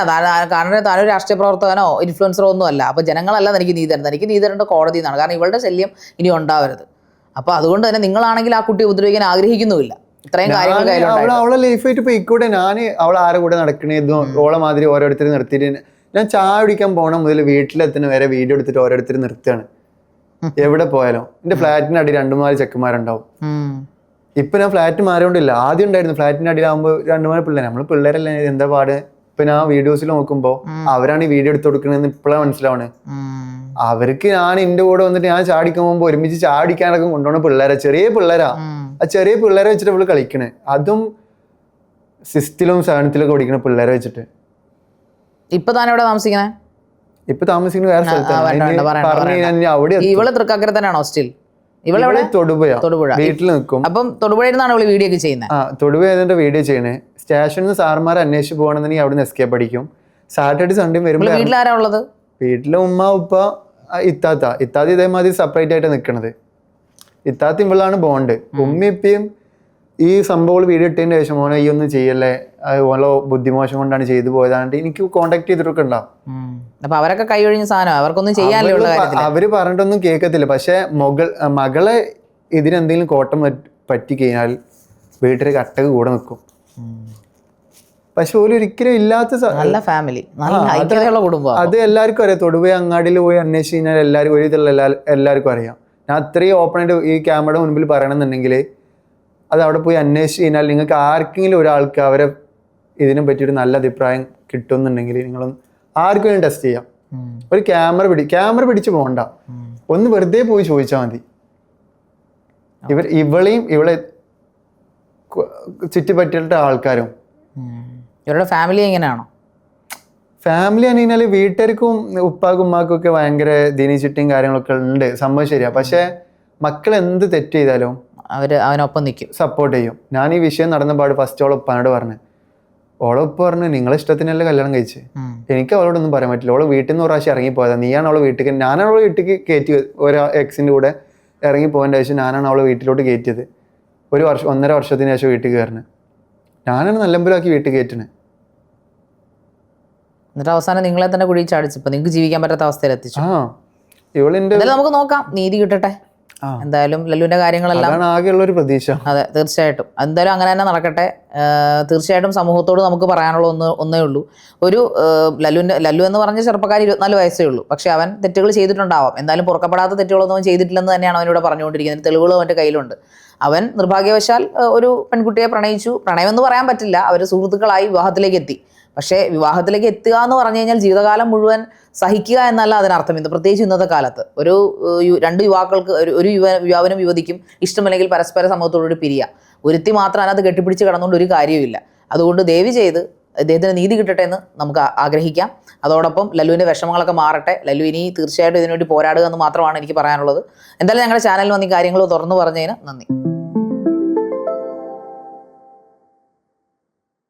കാരണം താനൊരു രാഷ്ട്രീയ പ്രവർത്തകനോ ഇൻഫ്ലുവൻസറോ ഒന്നും അല്ല. അപ്പൊ ജനങ്ങളല്ല എനിക്ക് നീതി തരുന്നത്, എനിക്ക് നീതി തരേണ്ട കോടതി എന്നാണ്. കാരണം ഇവളുടെ ശല്യം ഇനി ഉണ്ടാവരുത്. അപ്പൊ അതുകൊണ്ട് തന്നെ നിങ്ങളാണെങ്കിൽ ആ കുട്ടിയെ ഉപദ്രവിക്കാൻ ആഗ്രഹിക്കുന്നുമില്ല. ഇത്രയും കാര്യങ്ങൾ അവളെ ലൈഫായിട്ട് ഇപ്പൊ ഇക്കൂടെ ഞാൻ അവളെ ആരെ കൂടെ നടക്കണേതും ഓളെ മാതിരി ഓരോരുത്തരും നിർത്തിയിട്ട് ഞാൻ ചായ കുടിക്കാൻ പോകണ മുതൽ വീട്ടിലെത്തുന്ന വരെ വീഡിയോ എടുത്തിട്ട് ഓരോരുത്തരും നിർത്തുകയാണ്. എവിടെ പോയാലും എന്റെ ഫ്ലാറ്റിന്റെ അടി 2-4 ചെക്കന്മാരുണ്ടാവും. ഇപ്പൊ ഞാൻ ഫ്ലാറ്റ് മാറിയോണ്ടില്ല. ആദ്യം ഉണ്ടായിരുന്നു ഫ്ലാറ്റിന്റെ അടിയിലാവുമ്പോ 2-4 പിള്ളേർ. നമ്മള് പിള്ളേരല്ലേ, എന്താ പാട്. ഇപ്പൊ ഞാൻ വീഡിയോസിൽ നോക്കുമ്പോ അവരാണ് ഈ വീഡിയോ എടുത്ത് കൊടുക്കണെന്ന് ഇപ്പോഴാണ് മനസ്സിലാവണേ. അവർക്ക് ഞാൻ എന്റെ കൂടെ വന്നിട്ട് ഞാൻ ചാടിക്കാൻ പോകുമ്പോ ഒരുമിച്ച് ചാടിക്കാനൊക്കെ കൊണ്ടുപോകണ പിള്ളേരാ, ചെറിയ പിള്ളേരാ. ആ ചെറിയ പിള്ളേരെ വെച്ചിട്ട് ഇവള് കളിക്കണേ. അതും 6th-ലും 7th-ലൊക്കെ പഠിക്കണ പിള്ളേരെ വെച്ചിട്ട്. ഇപ്പൊ താൻ എവിടെ താമസിക്കണേ? ഇപ്പൊ താമസിക്കുന്നത് വേറെ സ്ഥലത്താണ്. അവിടെ ഇവള് തൃക്കാക്കര തന്നെയാണോ സ്റ്റിൽ? ഇവളെവിടെ? തൊടുപുഴ വീട്ടിൽ നിൽക്കും. അപ്പം തൊടുപുഴയിൽ നിന്നാണ് ഇവള് വീഡിയോ ഒക്കെ ചെയ്യുന്നത്? തൊടുപുഴ ആയതിന്റെ വീഡിയോ ചെയ്യണേ. സ്റ്റേഷനിൽ നിന്ന് സാർമാർ അന്വേഷിച്ച് പോകണമെന്നുണ്ടെങ്കിൽ അവിടെ നിന്ന് എസ്കേപ്പ് അടിക്കും. സാറ്റർഡേ സൺഡേ വരുമ്പോൾ വീട്ടിലാരാ ഉള്ളത്? വീട്ടിലെ ഉമ്മ ഉപ്പ ഇത്താത്ത ഇതേമാതിരി സെപ്പറേറ്റ് ആയിട്ട് നിൽക്കണത്. ഇത്താത്ത ഇവളാണ് ബോണ്ട്. ഉമ്മയും ഈ സംഭവങ്ങൾ വീഡിയോ ഇട്ടതിന് ശേഷം മോനെ ഈ ഒന്നും ചെയ്യല്ലേ, ഓരോ ബുദ്ധിമോശം കൊണ്ടാണ് ചെയ്തു പോയതാണ്ട് എനിക്ക് കോണ്ടാക്ട് ചെയ്തിട്ടൊക്കെ ഉണ്ടാവും. അപ്പൊ അവരൊക്കെ കൈ ഒഴിഞ്ഞ സാധനം, അവർക്കൊന്നും ചെയ്യാനുള്ള അവര് പറഞ്ഞിട്ടൊന്നും കേൾക്കത്തില്ല. പക്ഷെ മകളെ ഇതിനെന്തെങ്കിലും കോട്ടം പറ്റി കഴിഞ്ഞാൽ വീട്ടിലെ കട്ടക്ക് കൂടെ നിൽക്കും. പക്ഷെ ഒരിക്കലും ഇല്ലാത്ത നല്ല ഫാമിലി, കുടുംബം. അത് എല്ലാവർക്കും അറിയാം. തൊടുപുഴ അങ്ങാടിയിൽ പോയി അന്വേഷിച്ച് കഴിഞ്ഞാൽ എല്ലാവരും ഒരു ഇതിലുള്ള എല്ലാവർക്കും അറിയാം. ഞാൻ അത്രയും ഓപ്പൺ ആയിട്ട് ഈ ക്യാമറയുടെ മുൻപിൽ പറയണമെന്നുണ്ടെങ്കിൽ അത് അവിടെ പോയി അന്വേഷിച്ച് കഴിഞ്ഞാൽ നിങ്ങൾക്ക് ആർക്കെങ്കിലും ഒരാൾക്ക് അവരെ ഇതിനെ പറ്റിയൊരു നല്ല അഭിപ്രായം കിട്ടുമെന്നുണ്ടെങ്കിൽ നിങ്ങളൊന്ന് ആർക്കും വേണ്ടി ടെസ്റ്റ് ചെയ്യാം. ഒരു ക്യാമറ പിടിച്ച് പോകണ്ട, ഒന്ന് വെറുതെ പോയി ചോദിച്ചാൽ മതി. ഇവളെ ചുറ്റിപ്പറ്റിയിട്ട ആൾക്കാരും. ഇവരുടെ ഫാമിലി എങ്ങനെയാണോ? ഫാമിലി എന്ന് കഴിഞ്ഞാൽ വീട്ടുകാർക്കും ഉപ്പാക്കും ഉമ്മാക്കും ഒക്കെ ഭയങ്കര ദീനിച്ചിട്ടും കാര്യങ്ങളൊക്കെ ഉണ്ട്, സംഭവം ശരിയാ. പക്ഷെ മക്കൾ എന്ത് തെറ്റ് ചെയ്താലും അവനൊപ്പം നിൽക്കും, സപ്പോർട്ട് ചെയ്യും. ഞാൻ ഈ വിഷയം നടന്ന പാട് ഫസ്റ്റ് ഓളെ ഉപ്പാനോട് പറഞ്ഞു. ഓളെ ഉപ്പ പറഞ്ഞു നിങ്ങളെ ഇഷ്ടത്തിനല്ലേ കല്യാണം കഴിച്ച്, എനിക്ക് അവളോടൊന്നും പറയാൻ പറ്റില്ല. ഓളെ വീട്ടിൽ നിന്ന് 1 പ്രാവശ്യം ഇറങ്ങിപ്പോയതാ. നീയാണ് അവളെ വീട്ടിൽ, ഞാനാണ് അവളെ വീട്ടിലേക്ക് കയറ്റി. ഒരു എക്സിൻ്റെ കൂടെ ഇറങ്ങിപ്പോയതിൻ്റെ ശേഷം ഞാനാണ് അവളെ വീട്ടിലോട്ട് കയറ്റിയത്. 1.5 വർഷത്തിന് ശേഷം വീട്ടിൽ കയറുന്നത് ഞാനാണ്. നല്ലമ്പലാക്കി വീട്ടിൽ കയറ്റണേ. എന്നിട്ട് അവസാനം നിങ്ങളെ തന്നെ കുഴി ചാടിച്ചപ്പോ നിങ്ങൾക്ക് ജീവിക്കാൻ പറ്റാത്ത അവസ്ഥയിൽ എത്തിച്ചു. ഇവളിന്റെ നമുക്ക് നോക്കാം, നീതി കിട്ടട്ടെ. എന്തായാലും ലല്ലുവിന്റെ കാര്യങ്ങളെല്ലാം ആകെയുള്ള ഒരു പ്രതീക്ഷ. അതെ, തീർച്ചയായിട്ടും എന്തായാലും അങ്ങനെ തന്നെ നടക്കട്ടെ. തീർച്ചയായിട്ടും സമൂഹത്തോട് നമുക്ക് പറയാനുള്ള ഒന്നേ ഉള്ളൂ. ഒരു ലല്ലു എന്ന് പറഞ്ഞ ചെറുപ്പക്കാരി 24 വയസ്സേ ഉള്ളൂ. പക്ഷെ അവൻ തെറ്റുകൾ ചെയ്തിട്ടുണ്ടാവാം. എന്തായാലും പുറക്കപ്പെടാത്ത തെറ്റുകളൊന്നും അവൻ ചെയ്തിട്ടില്ലെന്ന് തന്നെയാണ് അവനിവിടെ പറഞ്ഞുകൊണ്ടിരിക്കുന്നത്. തെളിവുകളും അവൻ്റെ കയ്യിലുണ്ട്. അവൻ നിർഭാഗ്യവശാൽ ഒരു പെൺകുട്ടിയെ പ്രണയിച്ചു. പ്രണയമെന്ന് പറയാൻ പറ്റില്ല, അവർ സുഹൃത്തുക്കളായി വിവാഹത്തിലേക്ക് എത്തി. പക്ഷേ വിവാഹത്തിലേക്ക് എത്തുക എന്ന് പറഞ്ഞു കഴിഞ്ഞാൽ ജീവിതകാലം മുഴുവൻ സഹിക്കുക എന്നല്ല അതിനർത്ഥം. പ്രത്യേകിച്ച് ഇന്നത്തെ കാലത്ത് 2 യുവാക്കൾക്ക്, ഒരു യുവാവിനും യുവതിക്കും ഇഷ്ടമല്ലെങ്കിൽ പരസ്പര സമൂഹത്തോടുകൂടി പിരിയുക. ഒരുത്തി മാത്രം അതിനകത്ത് കെട്ടിപ്പിടിച്ച് കിടന്നുകൊണ്ട് ഒരു കാര്യമില്ല. അതുകൊണ്ട് ദയവ് ചെയ്ത് ഇദ്ദേഹത്തിന് നീതി കിട്ടട്ടെ എന്ന് നമുക്ക് ആഗ്രഹിക്കാം. അതോടൊപ്പം ലല്ലുവിൻ്റെ വിഷമങ്ങളൊക്കെ മാറട്ടെ. ലല്ലു ഇനി തീർച്ചയായിട്ടും ഇതിനുവേണ്ടി പോരാടുക എന്ന് മാത്രമാണ് എനിക്ക് പറയാനുള്ളത്. എന്തായാലും ഞങ്ങളുടെ ചാനലിൽ വന്ന് ഈ കാര്യങ്ങൾ തുറന്നു പറഞ്ഞതിന് നന്ദി.